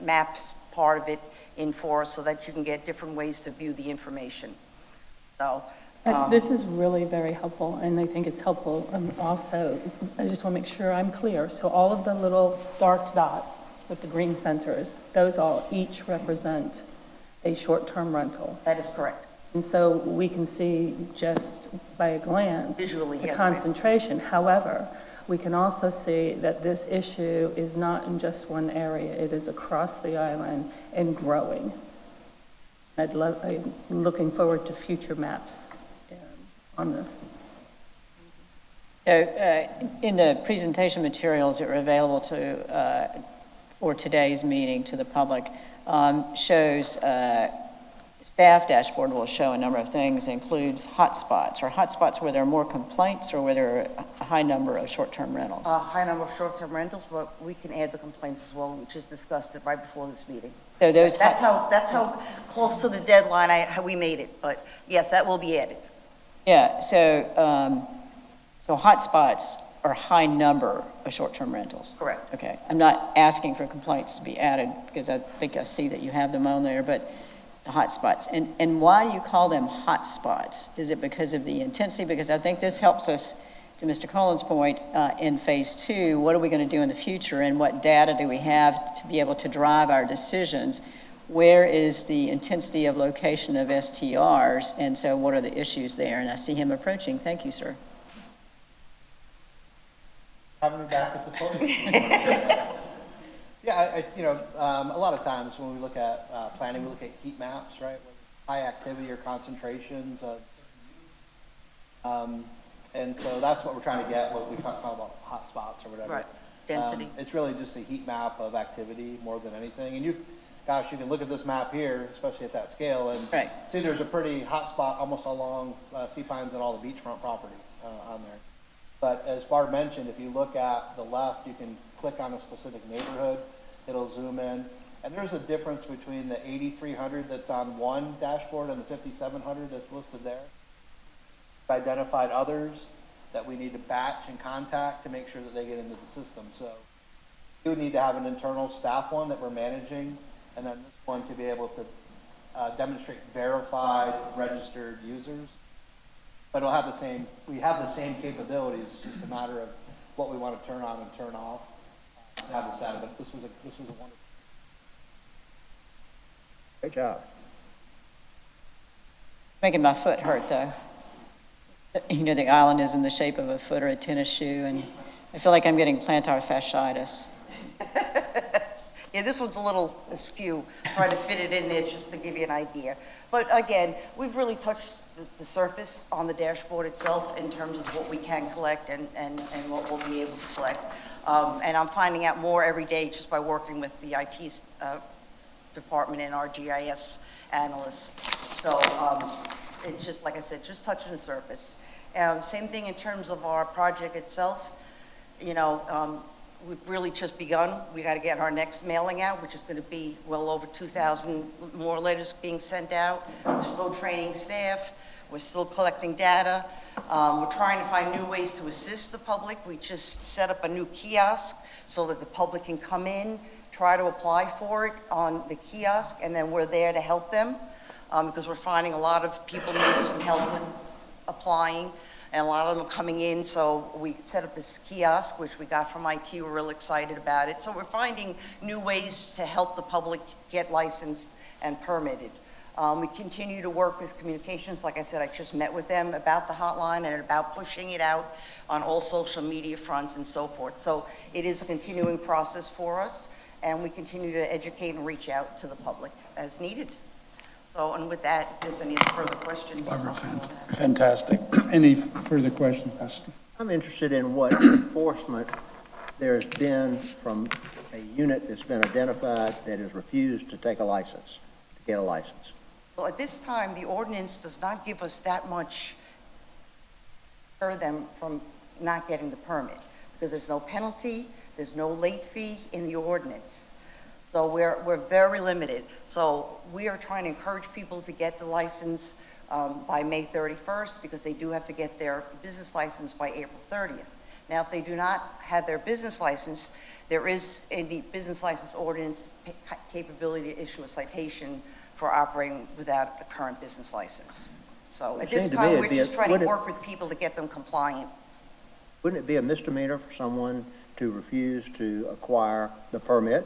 Speaker 6: maps part of it in for us so that you can get different ways to view the information. So
Speaker 7: This is really very helpful, and I think it's helpful also, I just want to make sure I'm clear. So all of the little dark dots with the green centers, those all each represent a short-term rental.
Speaker 6: that is correct.
Speaker 7: And so we can see just by a glance
Speaker 6: Visually,
Speaker 7: the
Speaker 6: yes, ma'am.
Speaker 7: concentration. However, we can also see that this issue is not in just one area. It is across the island and growing. I'm looking forward to future maps on this.
Speaker 3: So in the presentation materials that are available for today's meeting to the public, shows staff dashboard will show a number of things, includes hotspots, or hotspots where there are more complaints or where there are a high number of short-term rentals.
Speaker 6: A high number of short-term rentals, but we can add the complaints as well. We just discussed it right before this meeting.
Speaker 3: So those
Speaker 6: That's how close to the deadline we made it. But yes, that will be added.
Speaker 3: Yeah, so hotspots are high number of short-term rentals.
Speaker 6: Correct.
Speaker 3: Okay, I'm not asking for complaints to be added because I think I see that you have them on there, but the hotspots. And why do you call them hotspots? Is it because of the intensity? Because I think this helps us, to Mr. Collins' point, in phase 2, what are we going to do in the future and what data do we have to be able to drive our decisions? Where is the intensity of location of STRs? And so what are the issues there? And I see him approaching. Thank you, sir.
Speaker 8: Having me back at the podium. Yeah, a lot of times when we look at planning, we look at heat maps, right? High activity or concentrations of, and so that's what we're trying to get, what we talk about hotspots or whatever.
Speaker 6: Right. Density.
Speaker 8: It's really just a heat map of activity more than anything. And you can look at this map here, especially at that scale, and
Speaker 3: Right.
Speaker 8: see there's a pretty hot spot almost along Sea Pines and all the beachfront property on there. But as Barb mentioned, if you look at the left, you can click on a specific neighborhood, it'll zoom in. And there's a difference between the 8,300 that's on one dashboard and the 5,700 that's listed there. We've identified others that we need to batch and contact to make sure that they get into the system. So we would need to have an internal staff one that we're managing, and then this one to be able to demonstrate verified registered users. But it'll have the same, we have the same capabilities. It's just a matter of what we want to turn on and turn off to have this out of it. This is a wonderful.
Speaker 2: Great job.
Speaker 3: Making my foot hurt, though. You know, the island is in the shape of a foot or a tennis shoe, and I feel like I'm getting plantar fasciitis.
Speaker 6: Yeah, this one's a little askew, trying to fit it in there just to give you an idea. But again, we've really touched the surface on the dashboard itself in terms of what we can collect and what we'll be able to collect. And I'm finding out more every day just by working with the IT department and our GIS analysts. So it's just, like I said, just touching the surface. Same thing in terms of our project itself. You know, we've really just begun. We got to get our next mailing out, which is going to be well over 2,000 more letters being sent out. We're still training staff. We're still collecting data. We're trying to find new ways to assist the public. We just set up a new kiosk so that the public can come in, try to apply for it on the kiosk, and then we're there to help them because we're finding a lot of people need some help with applying, and a lot of them are coming in. So we set up this kiosk, which we got from IT. We're real excited about it. So we're finding new ways to help the public get licensed and permitted. We continue to work with communications. Like I said, I just met with them about the hotline and about pushing it out on all social media fronts and so forth. So it is a continuing process for us, and we continue to educate and reach out to the public as needed. So, and with that, if there's any further questions.
Speaker 1: Barbara, fantastic. Any further questions, Mr.?
Speaker 2: I'm interested in what enforcement there's been from a unit that's been identified that has refused to take a license, to get a license.
Speaker 6: Well, at this time, the ordinance does not give us that much for them from not getting the permit, because there's no penalty, there's no late fee in the ordinance. So we're very limited. So we are trying to encourage people to get the license by May 31st, because they do have to get their business license by April 30th. Now, if they do not have their business license, there is in the business license ordinance capability to issue a citation for operating without a current business license. So at this time, we're just trying to work with people to get them compliant.
Speaker 2: Wouldn't it be a misdemeanor for someone to refuse to acquire the permit?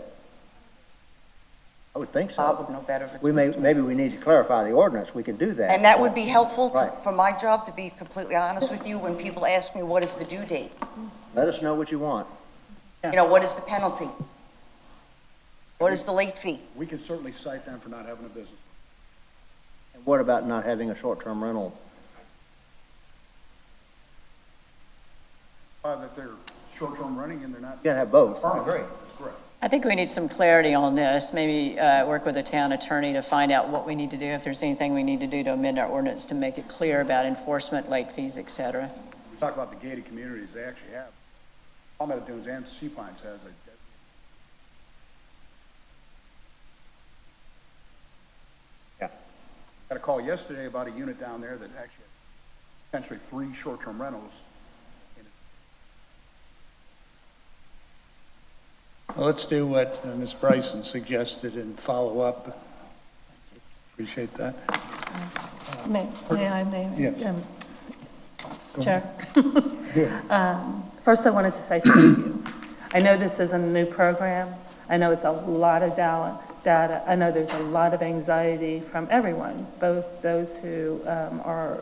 Speaker 2: I would think so.
Speaker 6: Bob would know better if it's
Speaker 2: Maybe we need to clarify the ordinance. We can do that.
Speaker 6: And that would be helpful
Speaker 2: Right.
Speaker 6: for my job, to be completely honest with you, when people ask me, what is the due date?
Speaker 2: Let us know what you want.
Speaker 6: You know, what is the penalty? What is the late fee?
Speaker 9: We can certainly cite them for not having a business.
Speaker 2: And what about not having a short-term rental?
Speaker 9: That they're short-term running and they're not.
Speaker 2: You gotta have both.
Speaker 9: I agree. That's correct.
Speaker 3: I think we need some clarity on this, maybe work with the town attorney to find out what we need to do, if there's anything we need to do to amend our ordinance to make it clear about enforcement, late fees, et cetera.
Speaker 9: We talk about the gated communities, they actually have. Palmetto Dunes and Sea Pines has a.
Speaker 2: Yeah.
Speaker 9: Got a call yesterday about a unit down there that actually had potentially 3 short-term rentals.
Speaker 1: Well, let's do what Ms. Bryson suggested and follow up. Appreciate that.
Speaker 7: May I?
Speaker 1: Yes.
Speaker 7: Chair? First, I wanted to say thank you. I know this is a new program. I know it's a lot of data. I know there's a lot of anxiety from everyone, both those who are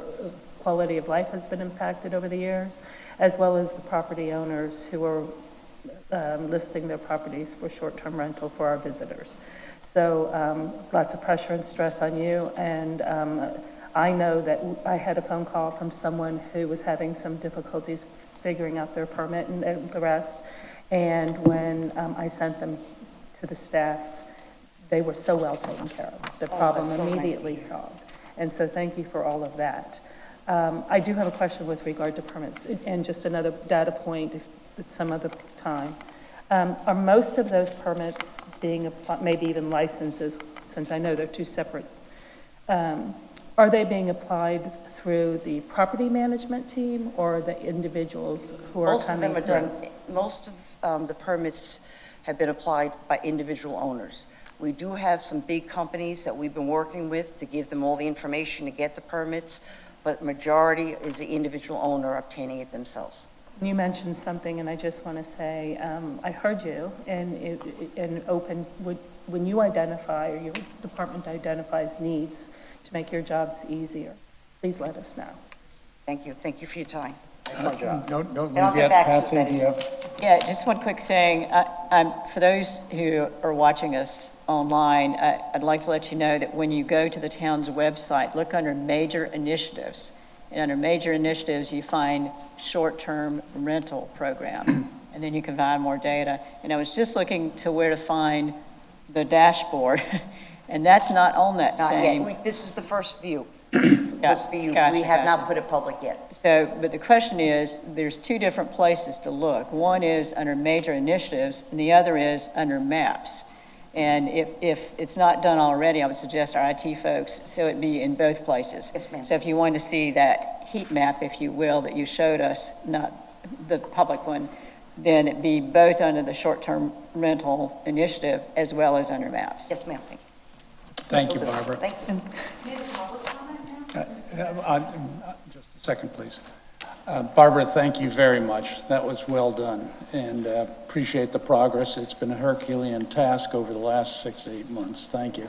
Speaker 7: quality of life has been impacted over the years, as well as the property owners who are listing their properties for short-term rental for our visitors. So lots of pressure and stress on you. And I know that I had a phone call from someone who was having some difficulties figuring out their permit and the rest. And when I sent them to the staff, they were so well taken care of. The problem
Speaker 6: that's so nice to
Speaker 7: immediately
Speaker 6: hear.
Speaker 7: solved. And so thank you for all of that. I do have a question with regard to permits, and just another data point at some other time. Are most of those permits being, maybe even licenses, since I know they're two separate, are they being applied through the property management team or the individuals who are
Speaker 6: Most of them
Speaker 7: coming
Speaker 6: are
Speaker 7: through?
Speaker 6: done, most of the permits have been applied by individual owners. We do have some big companies that we've been working with to give them all the information to get the permits, but majority is the individual owner obtaining it themselves.
Speaker 7: You mentioned something, and I just want to say, I heard you, and open, when you identify, or your department identifies needs to make your jobs easier, please let us know.
Speaker 6: Thank you for your time.
Speaker 1: Don't
Speaker 6: And I'll
Speaker 1: leave
Speaker 6: get
Speaker 1: yet,
Speaker 6: back to you,
Speaker 1: Patsy,
Speaker 6: Betty.
Speaker 1: do you have?
Speaker 3: Yeah, just one quick thing. For those who are watching us online, I'd like to let you know that when you go to the town's website, look under Major Initiatives. And under Major Initiatives, you find Short-Term Rental Program. And then you can find more data. And I was just looking to where to find the dashboard, and that's not on that
Speaker 6: Not
Speaker 3: same.
Speaker 6: yet. This is the first view.
Speaker 3: Yeah,
Speaker 6: First view.
Speaker 3: gotcha,
Speaker 6: We have not
Speaker 3: gotcha.
Speaker 6: put it public yet.
Speaker 3: So, but the question is, there's two different places to look. One is under Major Initiatives, and the other is under Maps. And if it's not done already, I would suggest our IT folks, so it'd be in both places.
Speaker 6: Yes, ma'am.
Speaker 3: So if you wanted to see that heat map, if you will, that you showed us, not the public one, then it'd be both under the short-term rental initiative as well as under Maps.
Speaker 6: Yes, ma'am.
Speaker 1: Thank you, Barbara.
Speaker 6: Thank you.
Speaker 1: Just a second, please. Barbara, thank you very much. That was well done, and appreciate the progress. It's been a Herculean task over the last 6 to 8 months. Thank you.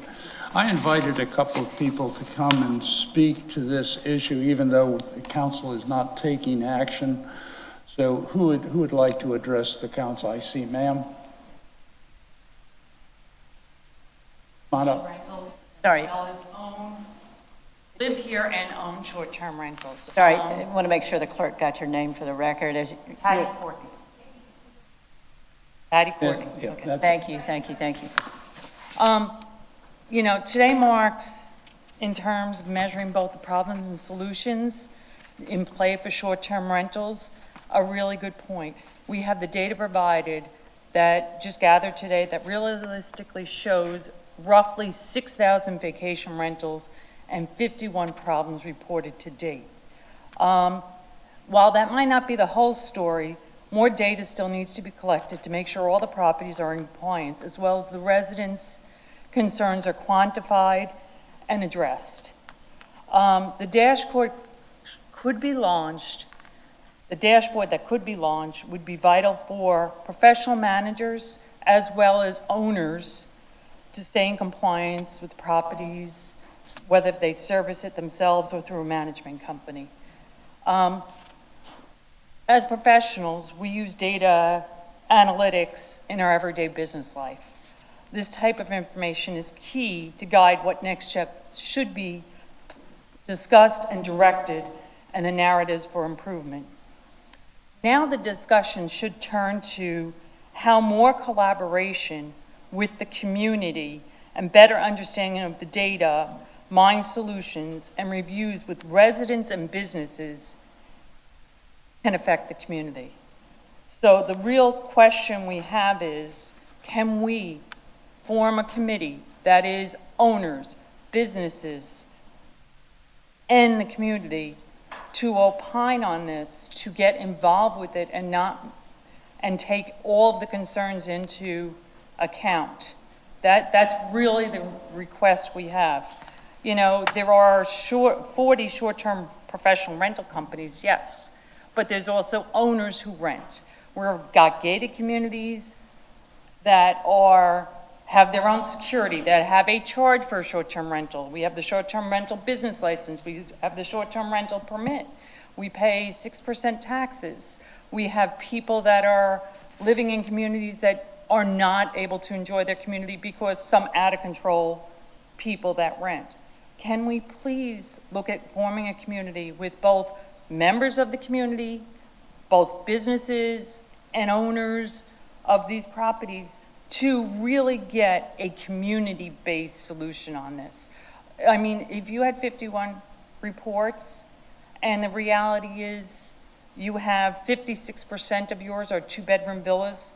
Speaker 1: I invited a couple of people to come and speak to this issue, even though the council is not taking action. So who would like to address the council? I see, ma'am. Come on up.
Speaker 10: Rentals.
Speaker 3: Sorry.
Speaker 10: As well as live here and own short-term rentals.
Speaker 3: Sorry, I want to make sure the clerk got your name for the record.
Speaker 10: Patty Courtney. Patty Courtney.
Speaker 1: Yeah,
Speaker 10: Okay.
Speaker 1: that's-
Speaker 3: Thank you, thank you, thank you.
Speaker 10: You know, today marks, in terms of measuring both the problems and solutions in play for short-term rentals, a really good point. We have the data provided that just gathered today that realistically shows roughly 6,000 vacation rentals and 51 problems reported to date. While that might not be the whole story, more data still needs to be collected to make sure all the properties are in compliance, as well as the residents' concerns are quantified and addressed. The dashboard could be launched. The dashboard that could be launched would be vital for professional managers as well as owners to stay in compliance with properties, whether they service it themselves or through a management company. As professionals, we use data analytics in our everyday business life. This type of information is key to guide what next steps should be discussed and directed, and the narratives for improvement. Now the discussion should turn to how more collaboration with the community and better understanding of the data, mine solutions, and reviews with residents and businesses can affect the community. So the real question we have is, can we form a committee that is owners, businesses, and the community to opine on this, to get involved with it and take all of the concerns into account? That's really the request we have. You know, there are 40 short-term professional rental companies, yes, but there's also owners who rent. We've got gated communities that have their own security, that have a charge for a short-term rental. We have the short-term rental business license. We have the short-term rental permit. We pay 6% taxes. We have people that are living in communities that are not able to enjoy their community because some out-of-control people that rent. Can we please look at forming a community with both members of the community, both businesses and owners of these properties, to really get a community-based solution on this? I mean, if you had 51 reports, and the reality is you have 56% of yours are two-bedroom villas,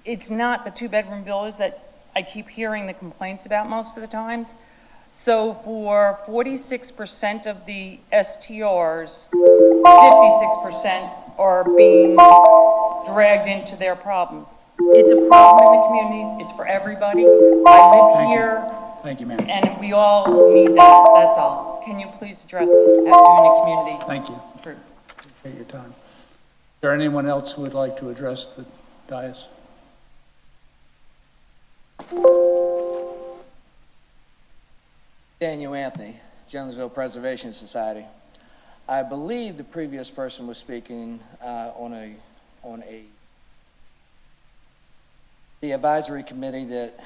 Speaker 10: it's not the two-bedroom villas that I keep hearing the complaints about most of the times. So for 46% of the STRs, 56% are being dragged into their problems. It's a problem in the communities, it's for everybody. I live
Speaker 1: Thank you.
Speaker 10: here,
Speaker 1: Thank you, ma'am.
Speaker 10: and we all need that, that's all. Can you please address doing a community?
Speaker 1: Thank you.
Speaker 10: group?
Speaker 1: Appreciate your time. Is there anyone else who would like to address the dais?
Speaker 11: Daniel Anthony, Jonesville Preservation Society. I believe the previous person was speaking on the advisory committee that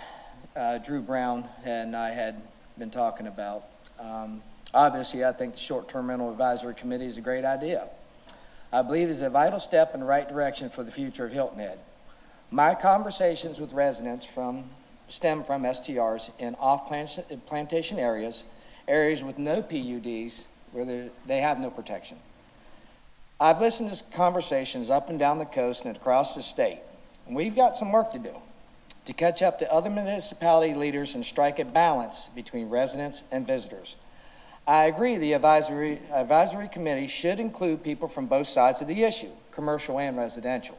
Speaker 11: Drew Brown and I had been talking about. Obviously, I think the short-term rental advisory committee is a great idea. I believe it's a vital step in the right direction for the future of Hilton Head. My conversations with residents stem from STRs in off-plantation areas with no PUDs where they have no protection. I've listened to conversations up and down the coast and across the state, and we've got some work to do to catch up to other municipality leaders and strike a balance between residents and visitors. I agree the advisory committee should include people from both sides of the issue, commercial and residential.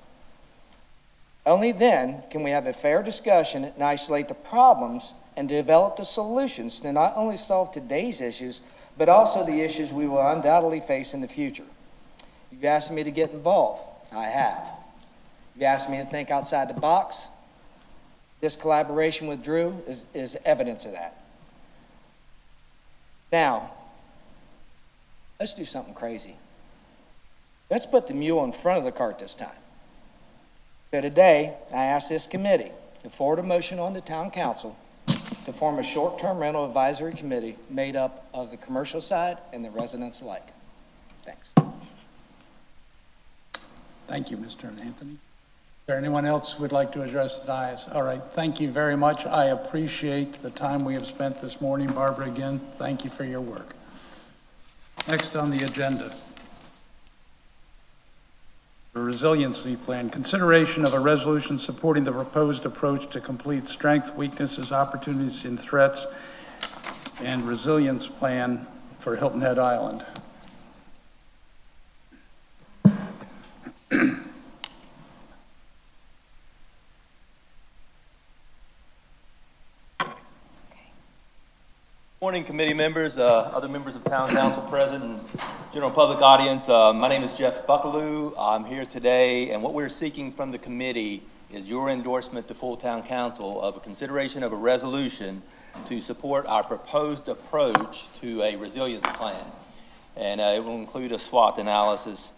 Speaker 11: Only then can we have a fair discussion and isolate the problems and develop the solutions to not only solve today's issues, but also the issues we will undoubtedly face in the future. You've asked me to get involved. I have. You've asked me to think outside the box. This collaboration with Drew is evidence of that. Now, let's do something crazy. Let's put the mule in front of the cart this time. So today, I ask this committee to forward a motion on the town council to form a short-term rental advisory committee made up of the commercial side and the residents alike. Thanks.
Speaker 1: Thank you, Mr. Anthony. Is there anyone else who would like to address the dais? All right, thank you very much. I appreciate the time we have spent this morning. Barbara, again, thank you for your work. Next on the agenda, the resiliency plan. Consideration of a resolution supporting the proposed approach to complete strengths, weaknesses, opportunities, and threats and resilience plan for Hilton Head Island.
Speaker 12: Morning, committee members, other members of town council present, and general public audience. My name is Jeff Buckaloo. I'm here today, and what we're seeking from the committee is your endorsement to full town council of a consideration of a resolution to support our proposed approach to a resilience plan. And it will include a SWOT analysis.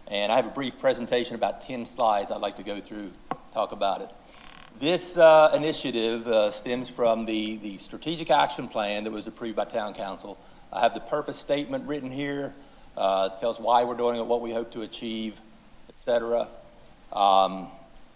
Speaker 12: And I have a brief presentation, about 10 slides I'd like to go through, talk about it. This initiative stems from the strategic action plan that was approved by town council. I have the purpose statement written here. It tells why we're doing it, what we hope to achieve, etc.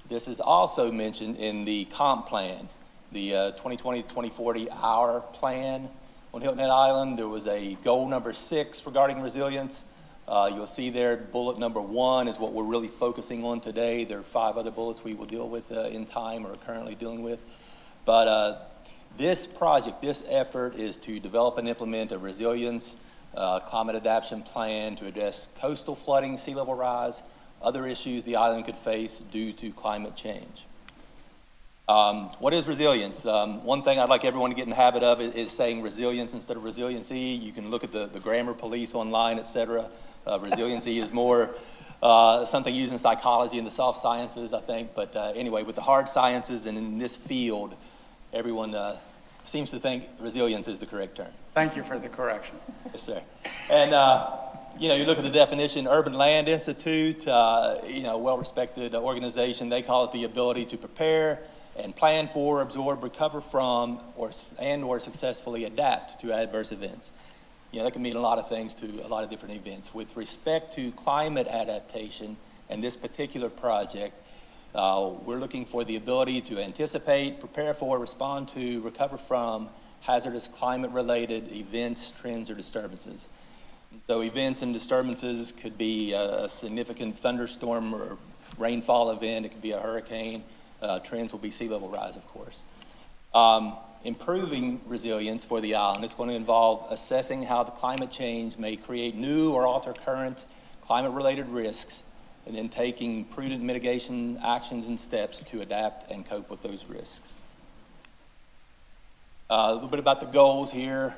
Speaker 12: This is also mentioned in the comp plan, the 2020-2040 hour plan on Hilton Head Island. There was a goal number 6 regarding resilience. You'll see there bullet number 1 is what we're really focusing on today. There are 5 other bullets we will deal with in time or are currently dealing with. But this project, this effort is to develop and implement a resilience climate adaptation plan to address coastal flooding, sea level rise, other issues the island could face due to climate change. What is resilience? One thing I'd like everyone to get in the habit of is saying resilience instead of resiliency. You can look at the grammar police online, etc. Resiliency is more something used in psychology and the soft sciences, I think. But anyway, with the hard sciences and in this field, everyone seems to think resilience is the correct term.
Speaker 1: Thank you for the correction.
Speaker 12: Yes, sir. And you know, you look at the definition, Urban Land Institute, well-respected organization. They call it the ability to prepare and plan for, absorb, recover from, or successfully adapt to adverse events. You know, that can mean a lot of things to a lot of different events. With respect to climate adaptation and this particular project, we're looking for the ability to anticipate, prepare for, respond to, recover from hazardous climate-related events, trends, or disturbances. And so events and disturbances could be a significant thunderstorm or rainfall event. It could be a hurricane. Trends will be sea level rise, of course. Improving resilience for the island is going to involve assessing how the climate change may create new or alter current climate-related risks, and then taking prudent mitigation actions and steps to adapt and cope with those risks. A little bit about the goals here.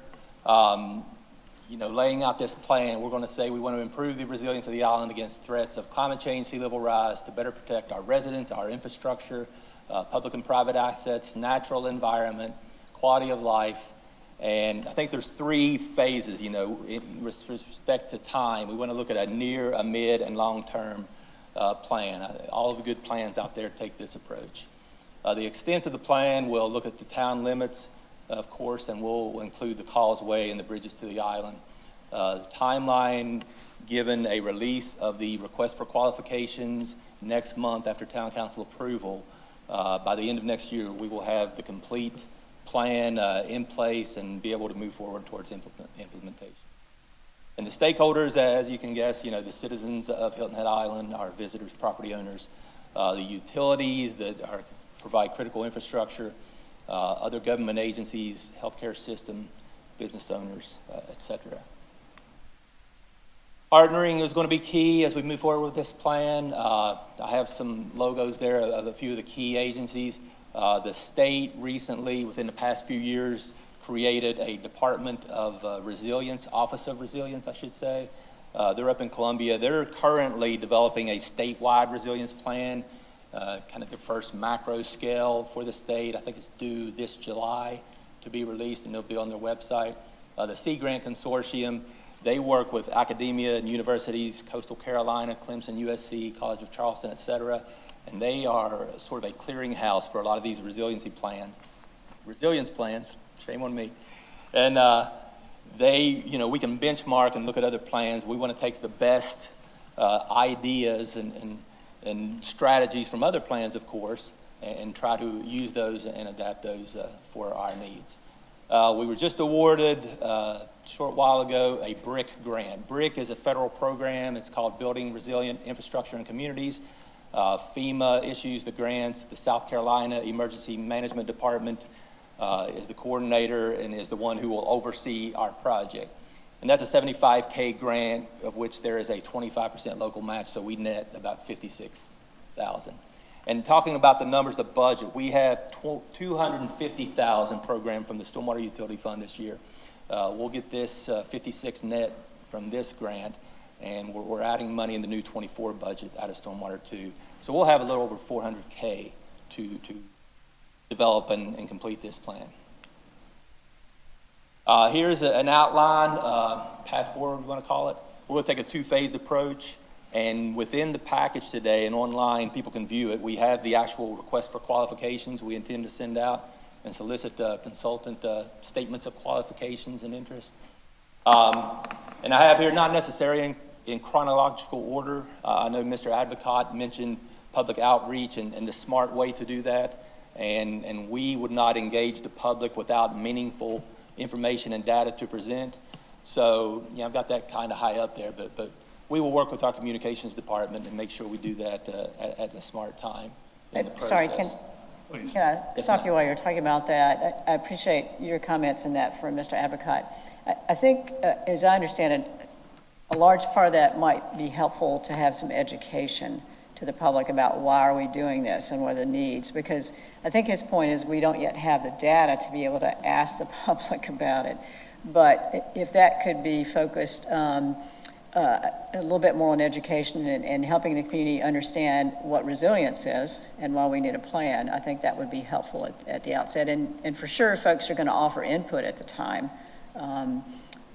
Speaker 12: Laying out this plan, we're going to say we want to improve the resilience of the island against threats of climate change, sea level rise, to better protect our residents, our infrastructure, public and private assets, natural environment, quality of life. And I think there's 3 phases, with respect to time. We want to look at a near, a mid, and long-term plan. All of the good plans out there take this approach. The extent of the plan will look at the town limits, of course, and we'll include the causeway and the bridges to the island. The timeline, given a release of the request for qualifications next month after town council approval, by the end of next year, we will have the complete plan in place and be able to move forward towards implementation. And the stakeholders, as you can guess, the citizens of Hilton Head Island, our visitors, property owners, the utilities that provide critical infrastructure, other government agencies, healthcare system, business owners, et cetera. Partnering is going to be key as we move forward with this plan. I have some logos there of a few of the key agencies. The state recently, within the past few years, created a Department of Resilience, Office of Resilience, I should say. They're up in Columbia. They're currently developing a statewide resilience plan, kind of the first macro scale for the state. I think it's due this July to be released, and they'll be on their website. The Sea Grant Consortium, they work with academia and universities, Coastal Carolina, Clemson, USC, College of Charleston, et cetera, and they are sort of a clearinghouse for a lot of these resilience plans, shame on me. And we can benchmark and look at other plans. We want to take the best ideas and strategies from other plans, of course, and try to use those and adapt those for our needs. We were just awarded a short while ago a BRIC grant. BRIC is a federal program. It's called Building Resilient Infrastructure and Communities. FEMA issues the grants. The South Carolina Emergency Management Department is the coordinator and is the one who will oversee our project. And that's a $75K grant, of which there is a 25% local match, so we net about $56,000. And talking about the numbers, the budget, we have $250,000 programmed from the Stormwater Utility Fund this year. We'll get this 56 net from this grant, and we're adding money in the new 24 budget out of Stormwater 2. So we'll have a little over $400K to develop and complete this plan. Here's an outline, path forward, we want to call it. We're going to take a 2-phased approach, and within the package today and online, people can view it. We have the actual request for qualifications we intend to send out and solicit consultant statements of qualifications and interest. And I have here, not necessarily in chronological order, I know Mr. Advocate mentioned public outreach and the smart way to do that, and we would not engage the public without meaningful information and data to present. So, I've got that kind of high up there, but we will work with our communications department and make sure we do that at a smart time in the process.
Speaker 3: Sorry, can I stop you while you're talking about that? I appreciate your comments in that from Mr. Advocate. I think, as I understand it, a large part of that might be helpful to have some education to the public about why are we doing this and what are the needs, because I think his point is we don't yet have the data to be able to ask the public about it. But if that could be focused a little bit more on education and helping the community understand what resilience is and why we need a plan, I think that would be helpful at the outset. And for sure, folks are going to offer input at the time.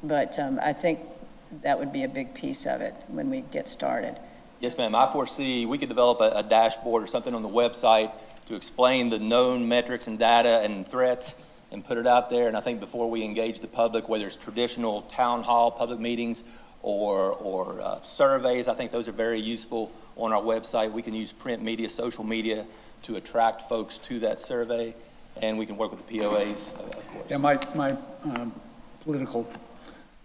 Speaker 3: But I think that would be a big piece of it when we get started.
Speaker 12: Yes, ma'am. I foresee we could develop a dashboard or something on the website to explain the known metrics and data and threats and put it out there. And I think before we engage the public, whether it's traditional town hall public meetings or surveys, I think those are very useful on our website. We can use print media, social media to attract folks to that survey, and we can work with the POAs, of course.
Speaker 1: Yeah, my political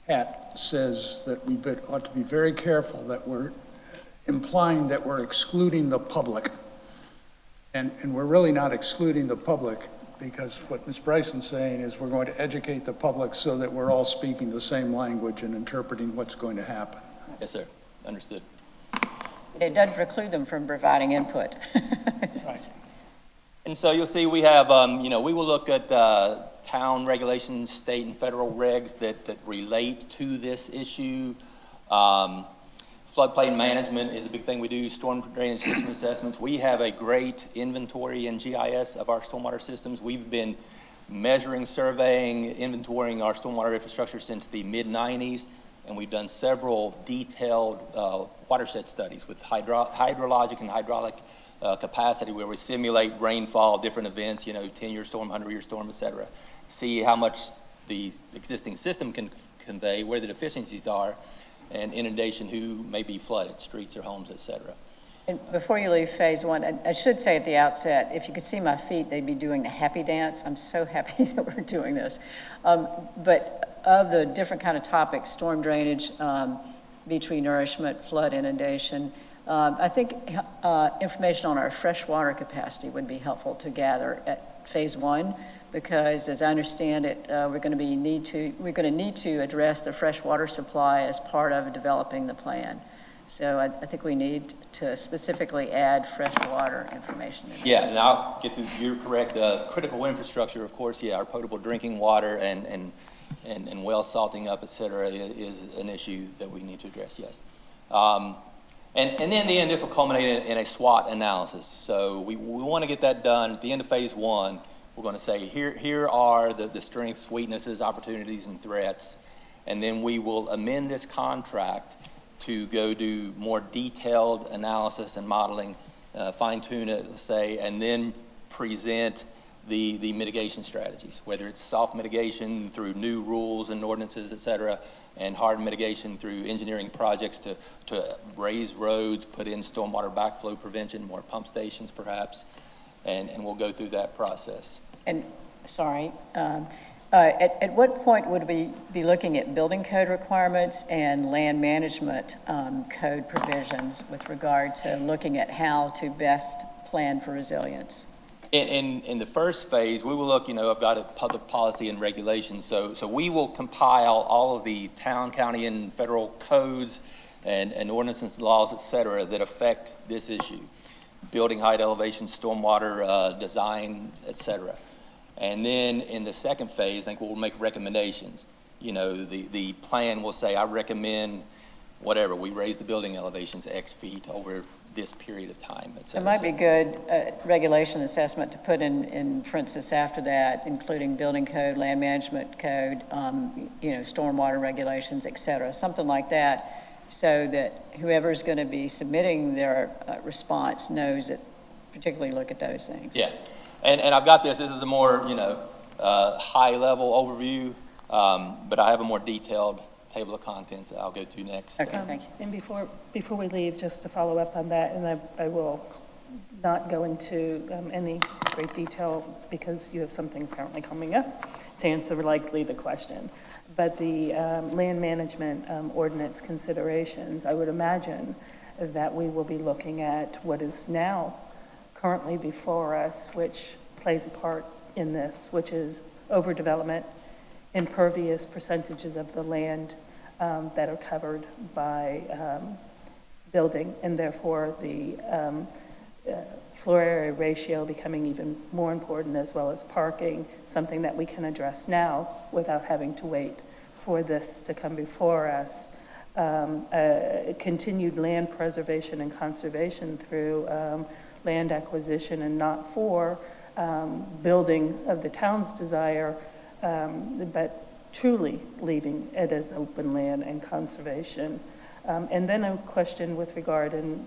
Speaker 1: hat says that we ought to be very careful that we're implying that we're excluding the public And we're really not excluding the public, because what Ms. Bryson's saying is we're going to educate the public so that we're all speaking the same language and interpreting what's going to happen.
Speaker 12: Yes, sir. Understood.
Speaker 3: It doesn't preclude them from providing input.
Speaker 1: Right.
Speaker 12: And so you'll see we have, we will look at town regulations, state and federal regs that relate to this issue. Floodplain management is a big thing we do, storm drainage system assessments. We have a great inventory and GIS of our stormwater systems. We've been measuring, surveying, inventorying our stormwater infrastructure since the mid-90s, and we've done several detailed watershed studies with hydrologic and hydraulic capacity, where we simulate rainfall, different events, 10-year storm, 100-year storm, et cetera. See how much the existing system can convey, where the deficiencies are, and inundation, who may be flooded, streets or homes, et cetera.
Speaker 3: And before you leave phase one, I should say at the outset, if you could see my feet, they'd be doing the happy dance. I'm so happy that we're doing this. But of the different kind of topics, storm drainage, beach renourishment, flood inundation, I think information on our freshwater capacity would be helpful to gather at phase one, because as I understand it, we're going to need to address the freshwater supply as part of developing the plan. So I think we need to specifically add freshwater information in there.
Speaker 12: Yeah, and I'll get to, you're correct, critical infrastructure, of course, our potable drinking water and well salting up, et cetera, is an issue that we need to address, yes. And then in the end, this will culminate in a SWOT analysis. So we want to get that done at the end of phase one. We're going to say, here are the strengths, weaknesses, opportunities, and threats. And then we will amend this contract to go do more detailed analysis and modeling, fine tune it, let's say, and then present the mitigation strategies, whether it's soft mitigation through new rules and ordinances, et cetera, and hard mitigation through engineering projects to raise roads, put in stormwater backflow prevention, more pump stations perhaps, and we'll go through that process.
Speaker 3: And, sorry, at what point would we be looking at building code requirements and land management code provisions with regard to looking at how to best plan for resilience?
Speaker 12: In the first phase, we will look, I've got a public policy and regulations, so we will compile all of the town, county, and federal codes and ordinances, laws, et cetera, that affect this issue. Building height, elevation, stormwater design, et cetera. And then in the second phase, I think we'll make recommendations. The plan will say, I recommend whatever, we raise the building elevations X feet over this period of time, et cetera.
Speaker 3: It might be good regulation assessment to put in, for instance, after that, including building code, land management code, stormwater regulations, et cetera, something like that, so that whoever's going to be submitting their response knows that, particularly look at those things.
Speaker 12: Yeah, and I've got this is a more, high-level overview, but I have a more detailed table of contents that I'll go to next.
Speaker 3: Okay, thank you.
Speaker 7: And before we leave, just to follow up on that, and I will not go into any great detail because you have something apparently coming up to answer likely the question. But the land management ordinance considerations, I would imagine that we will be looking at what is now currently before us, which plays a part in this, which is overdevelopment, impervious percentages of the land that are covered by building, and therefore the floor area ratio becoming even more important, as well as parking, something that we can address now without having to wait for this to come before us. Continued land preservation and conservation through land acquisition and not for building of the town's desire, but truly leaving it as open land and conservation. And then a question with regard in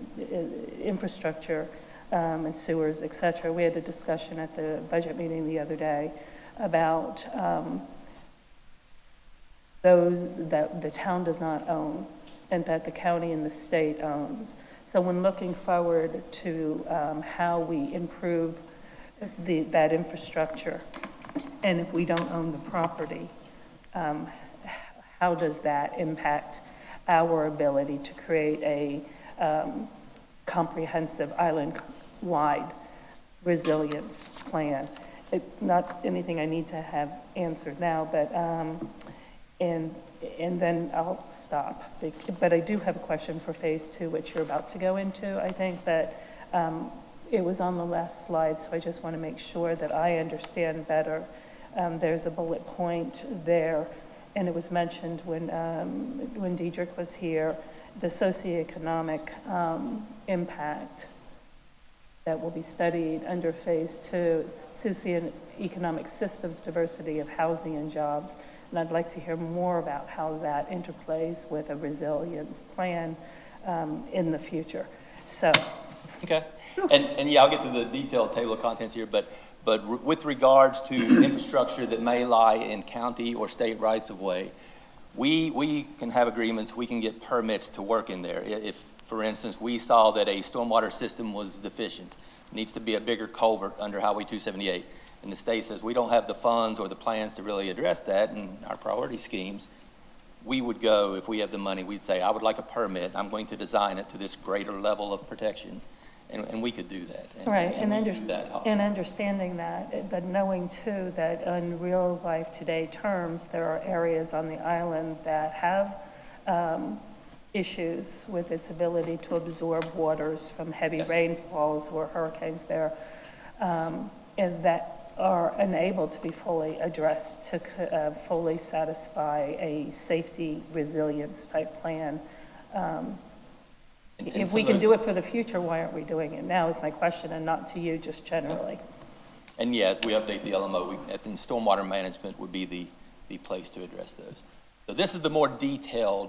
Speaker 7: infrastructure and sewers, et cetera. We had a discussion at the budget meeting the other day about those that the town does not own and that the county and the state owns. So when looking forward to how we improve that infrastructure, and if we don't own the property, how does that impact our ability to create a comprehensive island-wide resilience plan. Not anything I need to have answered now, but, and then I'll stop. But I do have a question for phase 2, which you're about to go into. I think that it was on the last slide, so I just want to make sure that I understand better. There's a bullet point there, and it was mentioned when Diedrich was here, the socioeconomic impact that will be studied under phase 2, socioeconomic systems, diversity of housing and jobs. And I'd like to hear more about how that interplays with a resilience plan in the future. So.
Speaker 12: Okay. And yeah, I'll get to the detailed table of contents here, but with regards to infrastructure that may lie in county or state rights of way, we can have agreements, we can get permits to work in there. If, for instance, we saw that a stormwater system was deficient, needs to be a bigger culvert under Highway 278, and the state says we don't have the funds or the plans to really address that in our priority schemes, we would go, if we have the money, we'd say, I would like a permit, I'm going to design it to this greater level of protection. And we could do that.
Speaker 7: Right, and
Speaker 12: understanding
Speaker 7: that, but knowing too that in real life today terms, there are areas on the island that have issues with its ability to absorb waters from heavy rainfalls or hurricanes there, and that are unable to be fully addressed to fully satisfy a safety resilience type plan. If we can do it for the future, why aren't we doing it now is my question, and not to you, just generally.
Speaker 12: And yeah, as we update the LMO, stormwater management would be the place to address those. So this is the more detailed,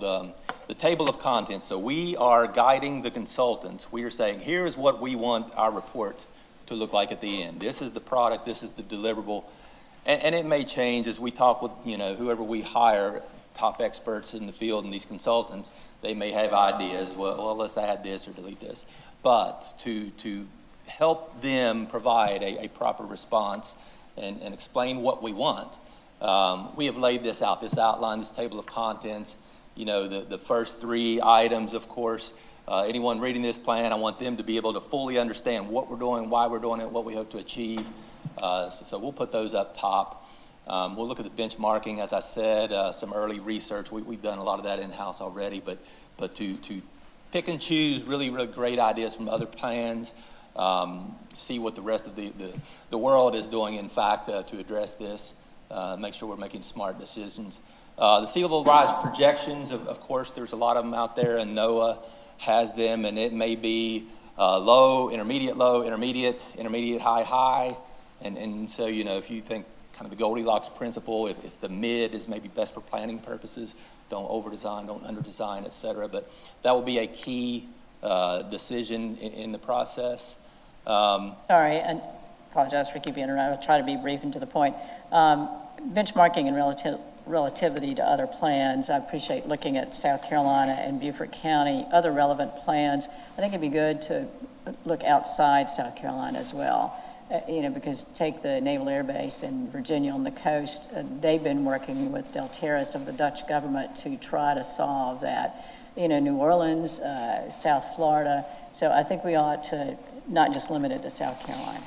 Speaker 12: the table of contents. So we are guiding the consultants. We are saying, here's what we want our report to look like at the end. This is the product, this is the deliverable. And it may change as we talk with, whoever we hire, top experts in the field and these consultants. They may have ideas, well, let's add this or delete this. But to help them provide a proper response and explain what we want, we have laid this out, this outline, this table of contents, the first 3 items, of course. Anyone reading this plan, I want them to be able to fully understand what we're doing, why we're doing it, what we hope to achieve. So we'll put those up top. We'll look at the benchmarking, as I said, some early research. We've done a lot of that in-house already, but to pick and choose really, really great ideas from other plans, see what the rest of the world is doing, in fact, to address this, make sure we're making smart decisions. The sea level rise projections, of course, there's a lot of them out there, and NOAA has them, and it may be low, intermediate, high, high. And so, if you think kind of the Goldilocks principle, if the mid is maybe best for planning purposes, don't over-design, don't under-design, et cetera. But that will be a key decision in the process.
Speaker 3: Sorry, and apologize for keeping interrupting. I'll try to be brief and to the point. Benchmarking and relativity to other plans. I appreciate looking at South Carolina and Beaufort County, other relevant plans. I think it'd be good to look outside South Carolina as well. Because take the Naval Air Base in Virginia on the coast, they've been working with Deltares of the Dutch government to try to solve that. New Orleans, South Florida. So I think we ought to not just limit it to South Carolina.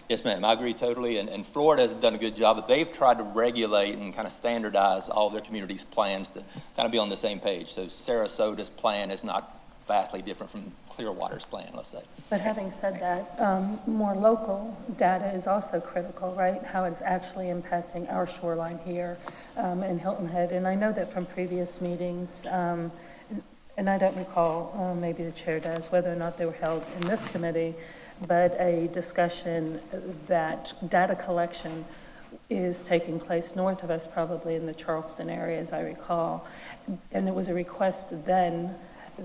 Speaker 12: Yes, ma'am, I agree totally. And Florida has done a good job, but they've tried to regulate and kind of standardize all their communities' plans to kind of be on the same page. So Sarasota's plan is not vastly different from Clearwater's plan, let's say.
Speaker 7: But having said that, more local data is also critical, right? How it's actually impacting our shoreline here in Hilton Head. And I know that from previous meetings, and I don't recall, maybe the chair does, whether or not they were held in this committee, but a discussion that data collection is taking place north of us, probably in the Charleston area, as I recall. And it was a request then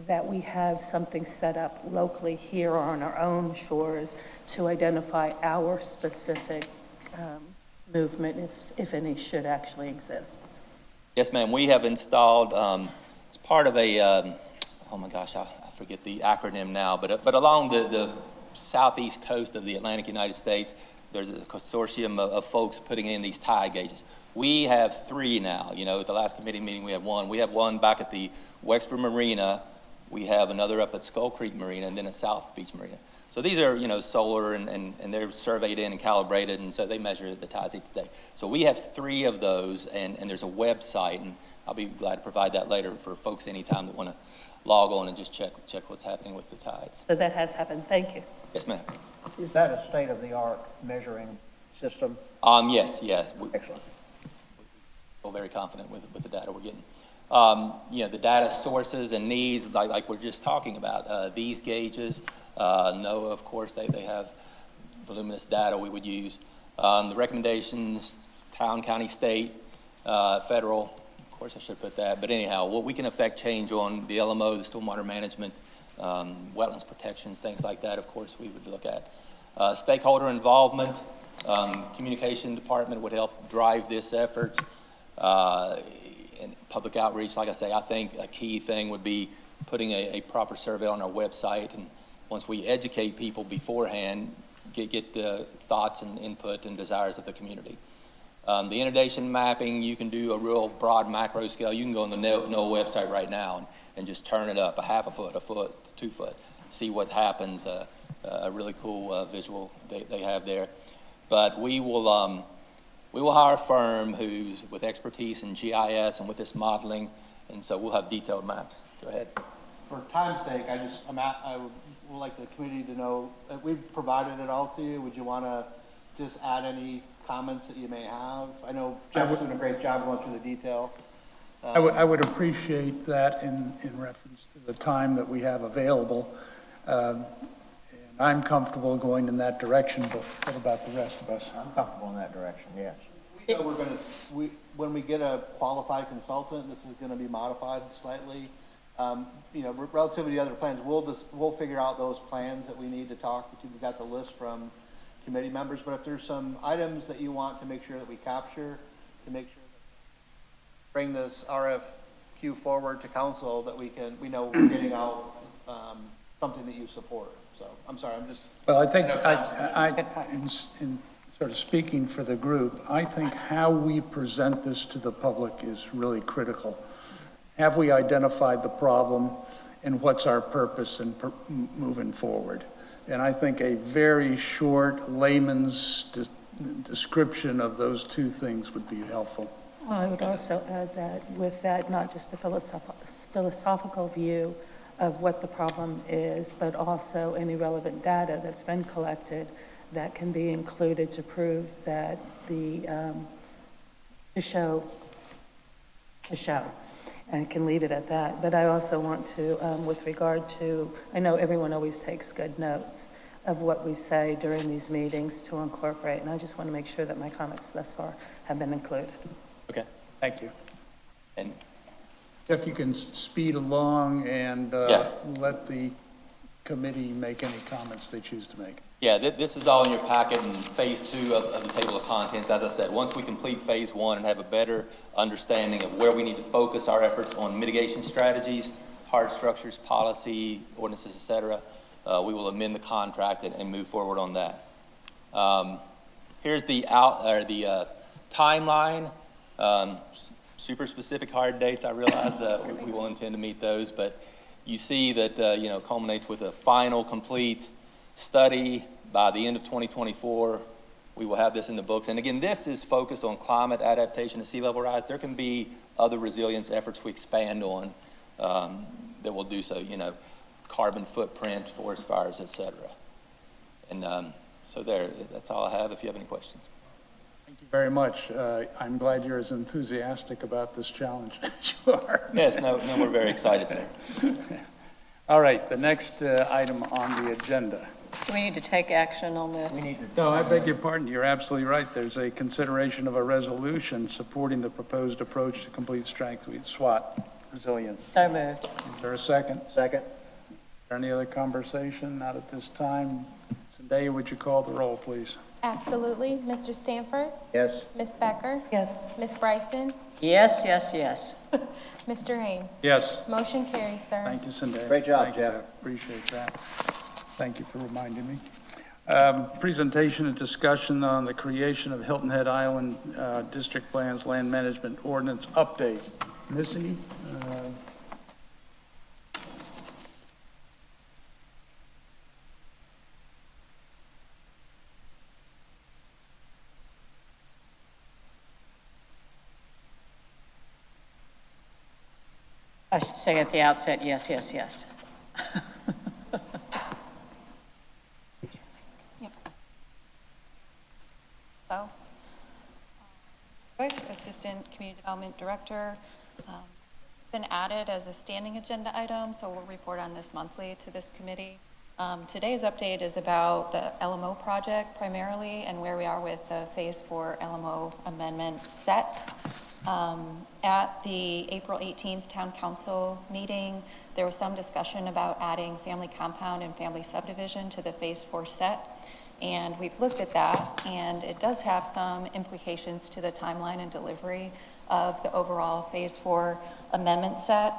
Speaker 7: that we have something set up locally here on our own shores to identify our specific movement, if any should actually exist.
Speaker 12: Yes, ma'am. We have installed, it's part of a, oh my gosh, I forget the acronym now, but along the southeast coast of the Atlantic United States, there's a consortium of folks putting in these tide gauges. We have 3 now. At the last committee meeting, we have 1. We have 1 back at the Wexford Marina. We have another up at Skull Creek Marina, and then at South Beach Marina. So these are, solar and they're surveyed in and calibrated, and so they measure the tides each day. So we have 3 of those, and there's a website, and I'll be glad to provide that later for folks anytime that want to log on and just check what's happening with the tides.
Speaker 7: So that has happened. Thank you.
Speaker 12: Yes, ma'am.
Speaker 2: Is that a state-of-the-art measuring system?
Speaker 12: Yes.
Speaker 2: Excellent.
Speaker 12: Feel very confident with the data we're getting. The data sources and needs, like we're just talking about, these gauges, NOAA, of course, they have voluminous data we would use. The recommendations, town, county, state, federal, of course I should put that, but anyhow, what we can affect change on the LMO, the stormwater management, wetlands protections, things like that, of course, we would look at. Stakeholder involvement, communication department would help drive this effort. And public outreach, like I say, I think a key thing would be putting a proper survey on our website, and once we educate people beforehand, get the thoughts and input and desires of the community. The inundation mapping, you can do a real broad macro scale. You can go on the NOAA website right now and just turn it up a half a foot, 2 foot, see what happens. A really cool visual they have there. But we will hire a firm who's with expertise in GIS and with this modeling, and so we'll have detailed maps. Go ahead.
Speaker 8: For time's sake, I would like the community to know that we've provided it all to you. Would you want to just add any comments that you may have? I know Jeff's doing a great job going through the detail.
Speaker 1: I would appreciate that in reference to the time that we have available. And I'm comfortable going in that direction, but what about the rest of us?
Speaker 2: I'm comfortable in that direction, yes.
Speaker 8: We know when we get a qualified consultant, this is going to be modified slightly. Relative to the other plans, we'll figure out those plans that we need to talk to. We've got the list from committee members, but if there's some items that you want to make sure that we capture, to make sure that bring this RFQ forward to council, that we know we're getting out something that you support. So I'm sorry,
Speaker 1: Well, I think in sort of speaking for the group, I think how we present this to the public is really critical. Have we identified the problem, and what's our purpose in moving forward? And I think a very short layman's description of those 2 things would be helpful.
Speaker 7: Well, I would also add that with that, not just a philosophical view of what the problem is, but also any relevant data that's been collected that can be included to prove that to show, and can leave it at that. But I also want to, with regard to, I know everyone always takes good notes of what we say during these meetings to incorporate, and I just want to make sure that my comments thus far have been included.
Speaker 12: Okay.
Speaker 1: Thank you.
Speaker 12: And
Speaker 1: If you can speed along and let the committee make any comments they choose to make.
Speaker 12: yeah, this is all in your packet in phase 2 of the table of contents. As I said, once we complete phase 1 and have a better understanding of where we need to focus our efforts on mitigation strategies, hard structures, policy, ordinances, et cetera, we will amend the contract and move forward on that. Here's the timeline. Super specific hard dates. I realize we will intend to meet those, but you see that culminates with a final complete study by the end of 2024. We will have this in the books. And again, this is focused on climate adaptation to sea level rise. There can be other resilience efforts we expand on that will do so, carbon footprint, forest fires, et cetera. And so that's all I have if you have any questions.
Speaker 1: Thank you very much. I'm glad you're as enthusiastic about this challenge as you are.
Speaker 12: Yes, no, we're very excited, sir.
Speaker 1: All right, the next item on the agenda.
Speaker 3: Do we need to take action on this?
Speaker 1: No, I beg your pardon. You're absolutely right. There's a consideration of a resolution supporting the proposed approach to complete strength with SWAT resilience.
Speaker 3: So moved.
Speaker 1: Is there a second?
Speaker 2: Second?
Speaker 1: Is there any other conversation? Not at this time. Zendaya, would you call the roll, please?
Speaker 4: Absolutely. Mr. Stanford?
Speaker 2: Yes.
Speaker 4: Ms. Becker?
Speaker 7: Yes.
Speaker 4: Ms. Bryson?
Speaker 3: Yes, yes, yes.
Speaker 4: Mr. Haynes?
Speaker 1: Yes.
Speaker 4: Motion carries, sir.
Speaker 1: Thank you, Zendaya.
Speaker 2: Great job,
Speaker 1: Thank you,
Speaker 2: Jeff.
Speaker 1: Appreciate that. Thank you for reminding me. Presentation and discussion on the creation of Hilton Head Island District Plans Land Management Ordinance Update. Missy?
Speaker 3: I should say at the outset, yes, yes, yes.
Speaker 13: Hello. Quick, Assistant Community Development Director. Been added as a standing agenda item, so we'll report on this monthly to this committee. Today's update is about the LMO project primarily and where we are with the Phase 4 LMO amendment set. At the April 18th Town Council meeting, there was some discussion about adding family compound and family subdivision to the Phase 4 set. And we've looked at that, and it does have some implications to the timeline and delivery of the overall Phase 4 amendment set.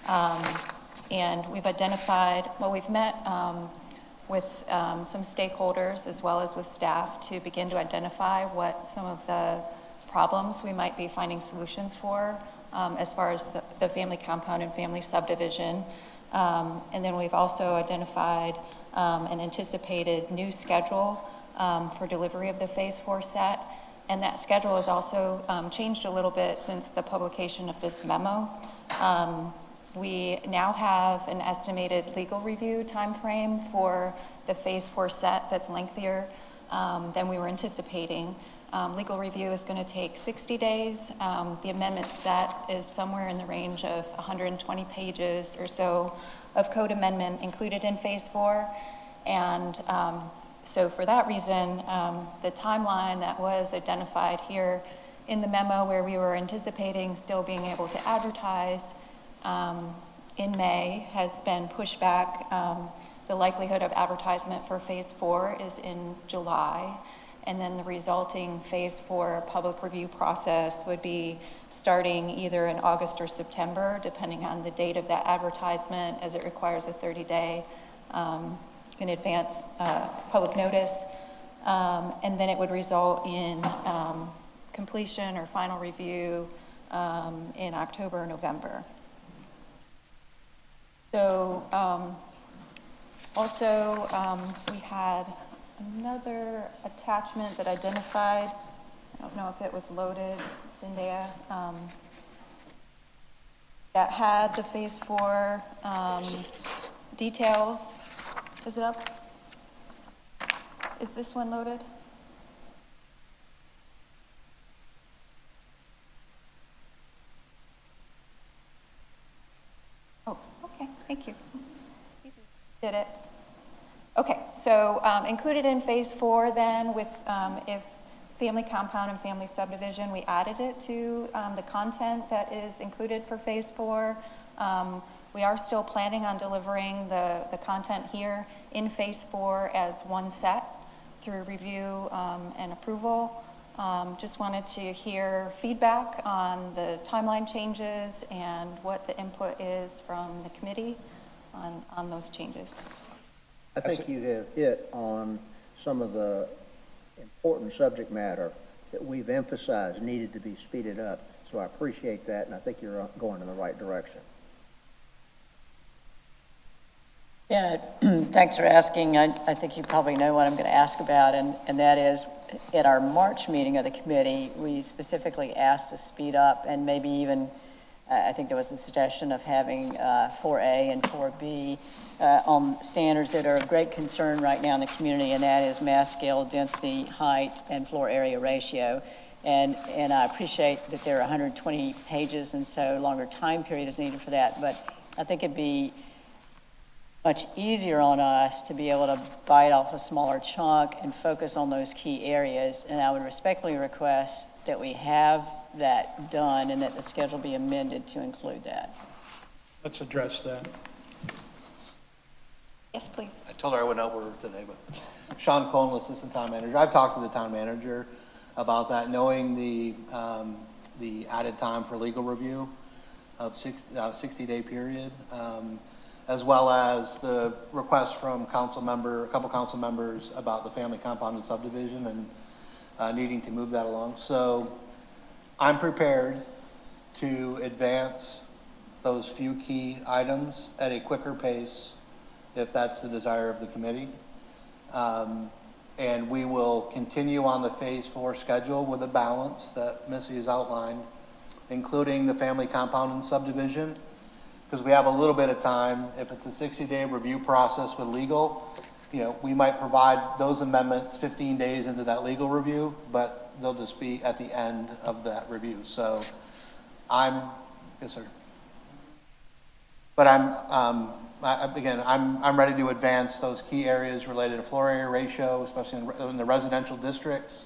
Speaker 13: And we've identified, well, we've met with some stakeholders as well as with staff to begin to identify what some of the problems we might be finding solutions for as far as the family compound and family subdivision. And then we've also identified an anticipated new schedule for delivery of the Phase 4 set. And that schedule has also changed a little bit since the publication of this memo. We now have an estimated legal review timeframe for the Phase 4 set that's lengthier than we were anticipating. Legal review is going to take 60 days. The amendment set is somewhere in the range of 120 pages or so of code amendment included in Phase 4. And so for that reason, the timeline that was identified here in the memo where we were anticipating still being able to advertise in May has been pushed back. The likelihood of advertisement for Phase 4 is in July. And then the resulting Phase 4 public review process would be starting either in August or September, depending on the date of that advertisement, as it requires a 30-day in advance public notice. And then it would result in completion or final review in October or November. So also we had another attachment that identified, I don't know if it was loaded, Zendaya, that had the Phase 4 details. Is it up? Is this one loaded? Oh, okay, thank you. You did it. Okay, so included in Phase 4 then with if family compound and family subdivision, we added it to the content that is included for Phase 4. We are still planning on delivering the content here in Phase 4 as one set through review and approval. Just wanted to hear feedback on the timeline changes and what the input is from the committee on those changes.
Speaker 2: I think you have hit on some of the important subject matter that we've emphasized needed to be speeded up. So I appreciate that, and I think you're going in the right direction.
Speaker 3: Yeah, thanks for asking. I think you probably know what I'm going to ask about, and that is, at our March meeting of the committee, we specifically asked to speed up, and maybe even, I think there was a suggestion of having 4A and 4B on standards that are of great concern right now in the community, and that is mass scale, density, height, and floor area ratio. And I appreciate that there are 120 pages, and so longer time period is needed for that, but I think it'd be much easier on us to be able to bite off a smaller chunk and focus on those key areas. And I would respectfully request that we have that done and that the schedule be amended to include that.
Speaker 1: Let's address that.
Speaker 13: Yes, please.
Speaker 8: I told her I went over today, but Sean Cohen, Assistant Town Manager. I've talked to the Town Manager about that, knowing the added time for legal review of 60-day period, as well as the request from a couple council members about the family compound and subdivision and needing to move that along. So I'm prepared to advance those few key items at a quicker pace if that's the desire of the committee. And we will continue on the Phase 4 schedule with a balance that Missy has outlined, including the family compound and subdivision, because we have a little bit of time. If it's a 60-day review process with legal, we might provide those amendments 15 days into that legal review, but they'll just be at the end of that review. So yes, sir. But I'm ready to advance those key areas related to floor area ratio, especially in the residential districts.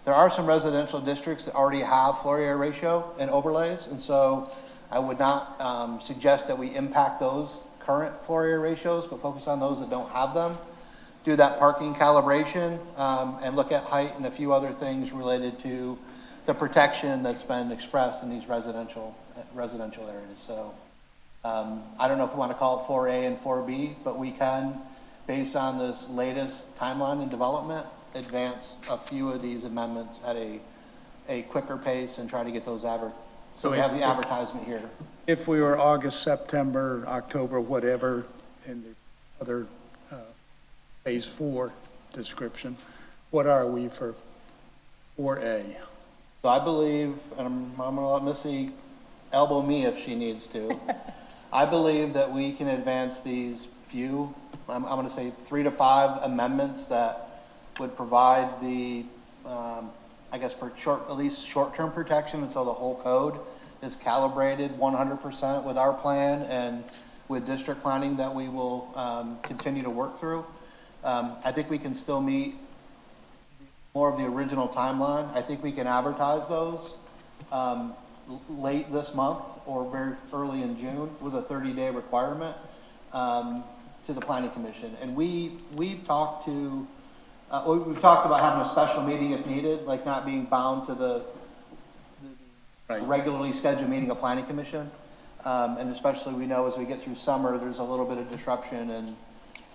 Speaker 8: There are some residential districts that already have floor area ratio and overlays, and so I would not suggest that we impact those current floor area ratios, but focus on those that don't have them. Do that parking calibration and look at height and a few other things related to the protection that's been expressed in these residential areas. So I don't know if we want to call it 4A and 4B, but we can, based on this latest timeline and development, advance a few of these amendments at a quicker pace and try to get those so we have the advertisement here.
Speaker 1: If we were August, September, October, whatever, in the other phase 4 description, what are we for 4A?
Speaker 8: So I believe, and I'm going to let Missy elbow me if she needs to. I believe that we can advance these few, I'm going to say 3 to 5 amendments that would provide the, I guess, for at least short-term protection until the whole code is calibrated 100% with our plan and with district planning that we will continue to work through. I think we can still meet more of the original timeline. I think we can advertise those late this month or very early in June with a 30-day requirement to the Planning Commission. And we've talked about having a special meeting if needed, like not being bound to the regularly scheduled meeting of Planning Commission. And especially we know as we get through summer, there's a little bit of disruption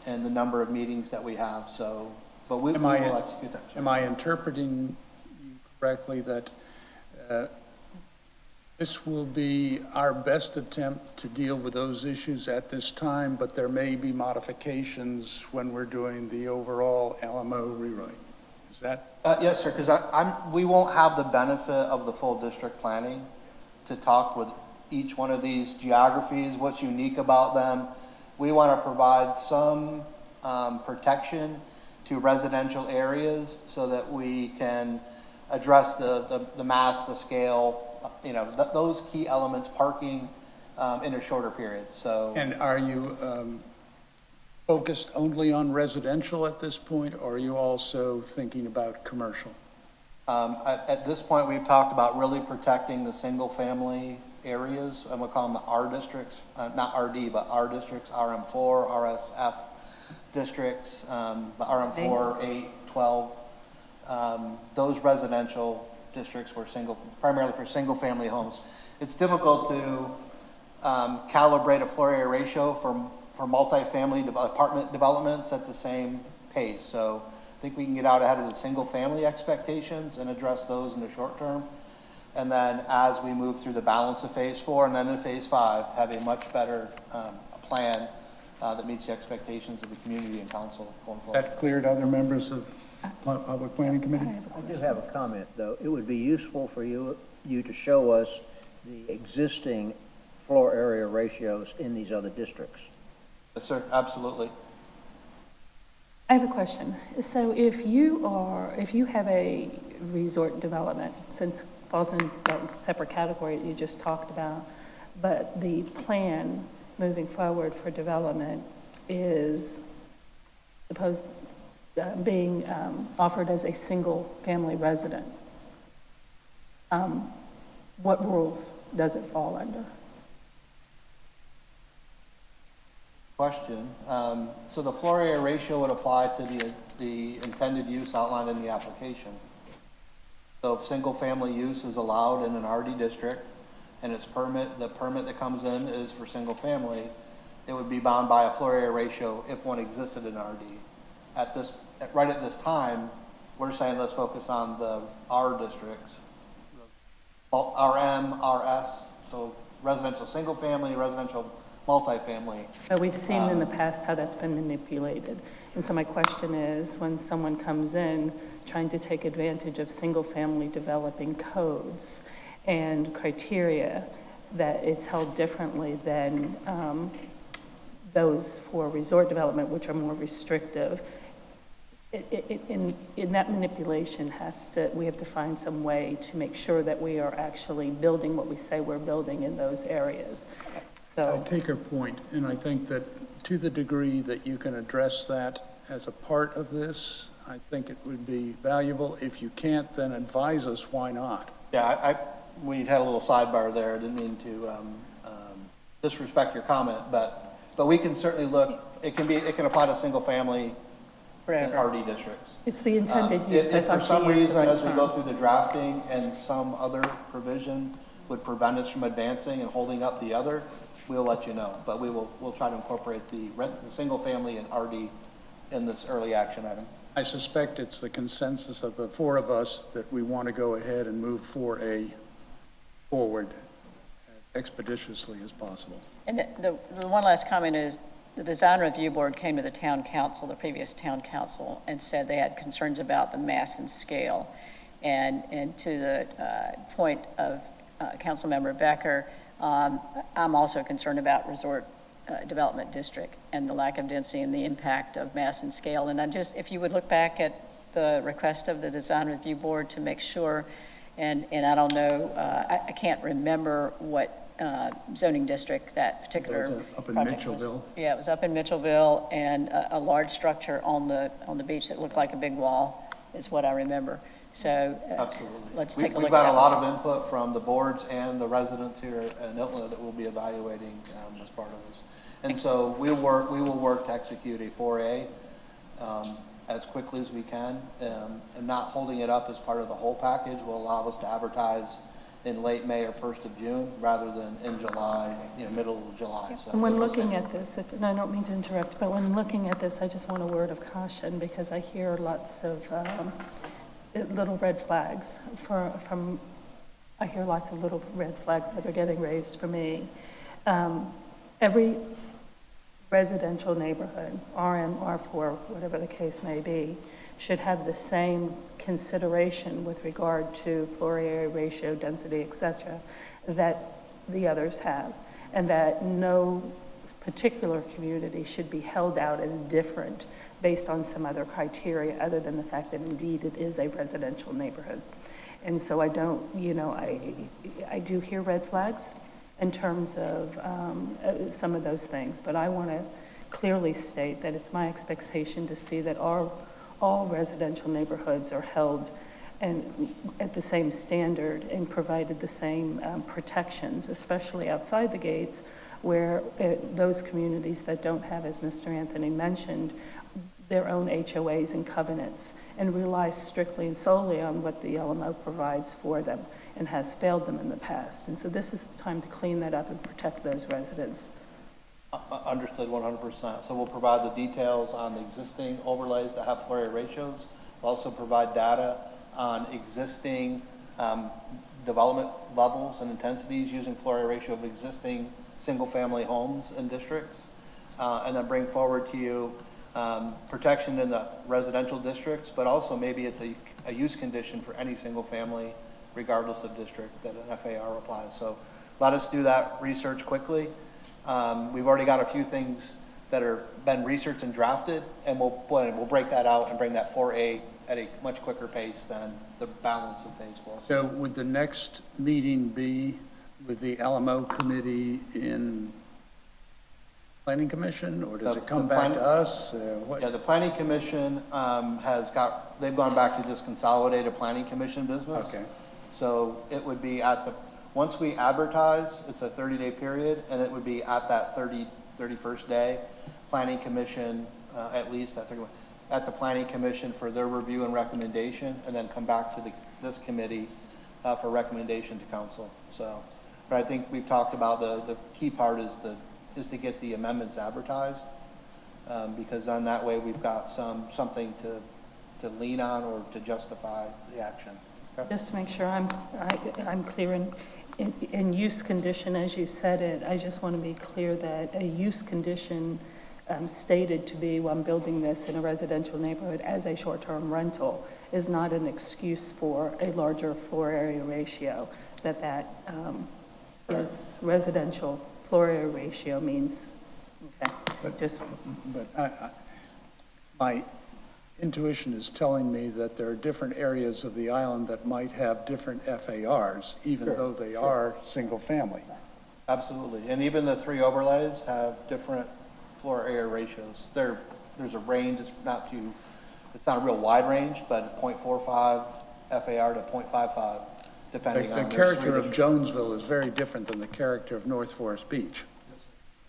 Speaker 8: in the number of meetings that we have. So, but we will execute that.
Speaker 1: Am I interpreting you correctly that this will be our best attempt to deal with those issues at this time, but there may be modifications when we're doing the overall LMO rewrite? Is that?
Speaker 8: Yes, sir, because we won't have the benefit of the full district planning to talk with each one of these geographies, what's unique about them. We want to provide some protection to residential areas so that we can address the mass, the scale, those key elements, parking in a shorter period. So.
Speaker 1: And are you focused only on residential at this point, or are you also thinking about commercial?
Speaker 8: At this point, we've talked about really protecting the single-family areas, and we'll call them the R districts, not RD, but R districts, RM4, RSF districts, the RM4, 8, 12. Those residential districts were primarily for single-family homes. It's difficult to calibrate a floor area ratio for multifamily apartment developments at the same pace. So I think we can get out ahead of the single-family expectations and address those in the short term. And then as we move through the balance of phase 4 and then in phase 5, have a much better plan that meets the expectations of the community and council going forward.
Speaker 1: Is that clear to other members of Public Planning Committee?
Speaker 2: I do have a comment, though. It would be useful for you to show us the existing floor area ratios in these other districts.
Speaker 8: Yes, sir, absolutely.
Speaker 7: I have a question. So if you have a resort development, since falls in that separate category that you just talked about, but the plan moving forward for development is supposed being offered as a single-family resident, what rules does it fall under?
Speaker 8: Question. So the floor area ratio would apply to the intended use outlined in the application. So if single-family use is allowed in an RD district and the permit that comes in is for single-family, it would be bound by a floor area ratio if one existed in RD. Right at this time, we're saying let's focus on the R districts, RM, RS, so residential single-family, residential multifamily.
Speaker 7: But we've seen in the past how that's been manipulated. And so my question is, when someone comes in trying to take advantage of single-family developing codes and criteria, that it's held differently than those for resort development, which are more restrictive. In that manipulation we have to find some way to make sure that we are actually building what we say we're building in those areas. So
Speaker 1: I take her point, and I think that to the degree that you can address that as a part of this, I think it would be valuable. If you can't, then advise us why not.
Speaker 8: Yeah, we had a little sidebar there. I didn't mean to disrespect your comment, but we can certainly look. It can apply to single family and RD districts.
Speaker 7: it's the intended use. I
Speaker 8: If
Speaker 7: thought
Speaker 8: for some
Speaker 7: you used the
Speaker 8: reason,
Speaker 7: right
Speaker 8: as we go
Speaker 7: term.
Speaker 8: through the drafting and some other provision would prevent us from advancing and holding up the other, we'll let you know. But we'll try to incorporate the single family and RD in this early action item.
Speaker 1: I suspect it's the consensus of the four of us that we want to go ahead and move 4A forward as expeditiously as possible.
Speaker 3: And the one last comment is, the Design Review Board came to the town council, the previous town council, and said they had concerns about the mass and scale. And to the point of Councilmember Becker, I'm also concerned about resort development district and the lack of density and the impact of mass and scale. And if you would look back at the request of the Design Review Board to make sure, and I don't know, I can't remember what zoning district that particular
Speaker 1: It was up in
Speaker 3: project was.
Speaker 1: Mitchellville.
Speaker 3: Yeah, it was up in Mitchellville, and a large structure on the beach that looked like a big wall is what I remember. So
Speaker 8: Absolutely.
Speaker 3: let's take a look
Speaker 8: We've
Speaker 3: at
Speaker 8: got
Speaker 3: that
Speaker 8: a lot
Speaker 3: one.
Speaker 8: of input from the boards and the residents here in Iltna that we'll be evaluating as part of this. And so we will work to execute a 4A as quickly as we can, and not holding it up as part of the whole package will allow us to advertise in late May or 1st of June rather than in July, middle of July. So
Speaker 7: And when looking at this, and I don't mean to interrupt, but when looking at this, I just want a word of caution, because I hear lots of little red flags I hear lots of little red flags that are getting raised for me. Every residential neighborhood, RM, R4, whatever the case may be, should have the same consideration with regard to floor area ratio, density, et cetera, that the others have, and that no particular community should be held out as different based on some other criteria other than the fact that indeed it is a residential neighborhood. And so I don't, I do hear red flags in terms of some of those things, but I want to clearly state that it's my expectation to see that all residential neighborhoods are held and at the same standard and provided the same protections, especially outside the gates, where those communities that don't have, as Mr. Anthony mentioned, their own HOAs and covenants, and rely strictly and solely on what the LMO provides for them and has failed them in the past. And so this is the time to clean that up and protect those residents.
Speaker 8: Understood 100%. So we'll provide the details on the existing overlays that have floor area ratios. We'll also provide data on existing development levels and intensities using floor area ratio of existing single-family homes and districts, and then bring forward to you protection in the residential districts, but also maybe it's a use condition for any single family, regardless of district, that an FAR applies. So let us do that research quickly. We've already got a few things that are been researched and drafted, and we'll break that out and bring that 4A at a much quicker pace than the balance of phase 4.
Speaker 1: So would the next meeting be with the LMO committee in Planning Commission, or does it come back to us?
Speaker 8: Yeah, the Planning Commission they've gone back to just consolidated Planning Commission business.
Speaker 1: Okay.
Speaker 8: So it would be once we advertise, it's a 30-day period, and it would be at that 31st day, Planning Commission, at least at 31, at the Planning Commission for their review and recommendation, and then come back to this committee for recommendation to council. So, but I think we've talked about the key part is to get the amendments advertised, because on that way we've got something to lean on or to justify the action. Okay?
Speaker 7: Just to make sure I'm clear in use condition, as you said it, I just want to be clear that a use condition stated to be, well, I'm building this in a residential neighborhood as a short-term rental is not an excuse for a larger floor area ratio, that is residential floor area ratio means, okay, just,
Speaker 1: But my intuition is telling me that there are different areas of the island that might have different FARs, even though they are single-family.
Speaker 8: Absolutely. And even the 3 overlays have different floor area ratios. There's a range, it's not a real wide range, but 0.45 FAR to 0.55, depending on.
Speaker 1: The character of Jonesville is very different than the character of North Forest Beach.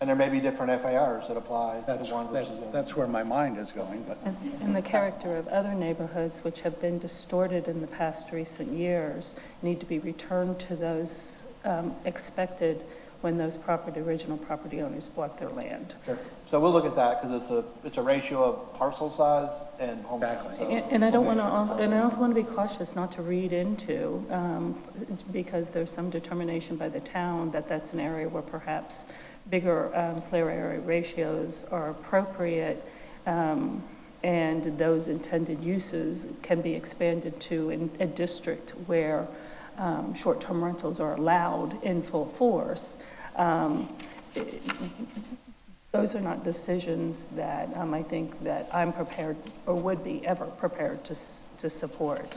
Speaker 8: And there may be different FARs that apply to one versus the other.
Speaker 1: That's where my mind is going, but.
Speaker 7: and the character of other neighborhoods which have been distorted in the past recent years need to be returned to those expected when those original property owners bought their land.
Speaker 8: Sure. So we'll look at that because it's a ratio of parcel size and home size. So
Speaker 7: And I don't want to, and I also want to be cautious not to read into, because there's some determination by the town that that's an area where perhaps bigger floor area ratios are appropriate, and those intended uses can be expanded to in a district where short-term rentals are allowed in full force. Those are not decisions that I think that I'm prepared or would be ever prepared to support.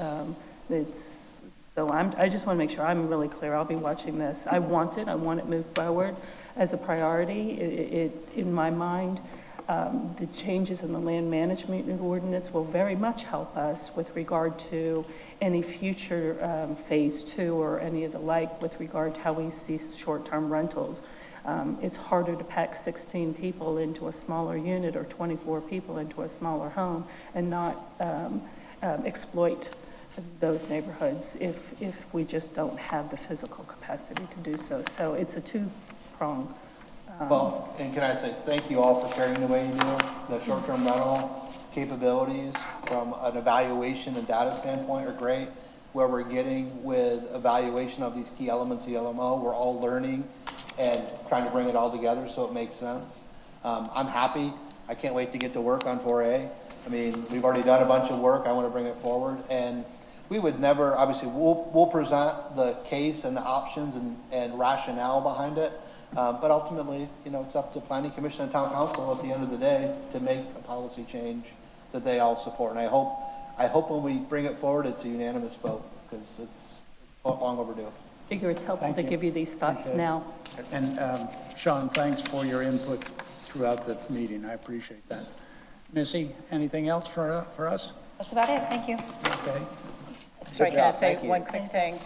Speaker 7: So I just want to make sure I'm really clear. I'll be watching this. I want it moved forward as a priority. In my mind, the changes in the land management ordinance will very much help us with regard to any future phase 2 or any of the like with regard to how we see short-term rentals. It's harder to pack 16 people into a smaller unit or 24 people into a smaller home and not exploit those neighborhoods if we just don't have the physical capacity to do so. So it's a two-pronged.
Speaker 8: Well, and can I say thank you all for sharing the way you do. The short-term rental capabilities from an evaluation and data standpoint are great. Where we're getting with evaluation of these key elements of the LMO, we're all learning and trying to bring it all together so it makes sense. I'm happy. I can't wait to get to work on 4A. I mean, we've already done a bunch of work. I want to bring it forward. And we would never, obviously, we'll present the case and the options and rationale behind it. But ultimately, it's up to Planning Commission and Town Council at the end of the day to make a policy change that they all support. And I hope when we bring it forward, it's a unanimous vote because it's long overdue.
Speaker 7: I figure it's helpful to give you these thoughts now.
Speaker 1: And Sean, thanks for your input throughout the meeting. I appreciate that. Missy, anything else for us?
Speaker 13: That's about it. Thank you.
Speaker 1: Okay.
Speaker 3: Sorry, can I say one quick thing?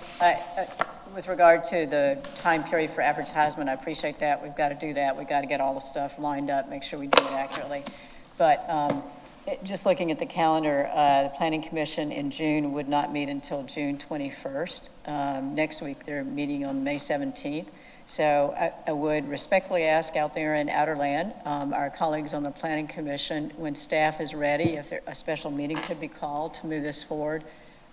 Speaker 3: With regard to the time period for advertisement, I appreciate that. We've got to do that. We've got to get all the stuff lined up, make sure we do it accurately. But just looking at the calendar, the Planning Commission in June would not meet until June 21st. Next week, they're meeting on May 17th. So I would respectfully ask out there in Outerland, our colleagues on the Planning Commission, when staff is ready, if a special meeting could be called to move this forward,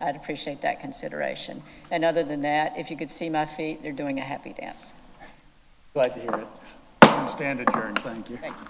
Speaker 3: I'd appreciate that consideration. And other than that, if you could see my feet, they're doing a happy dance.
Speaker 1: Glad to hear it. Stand adjourned. Thank you.
Speaker 3: Thank you.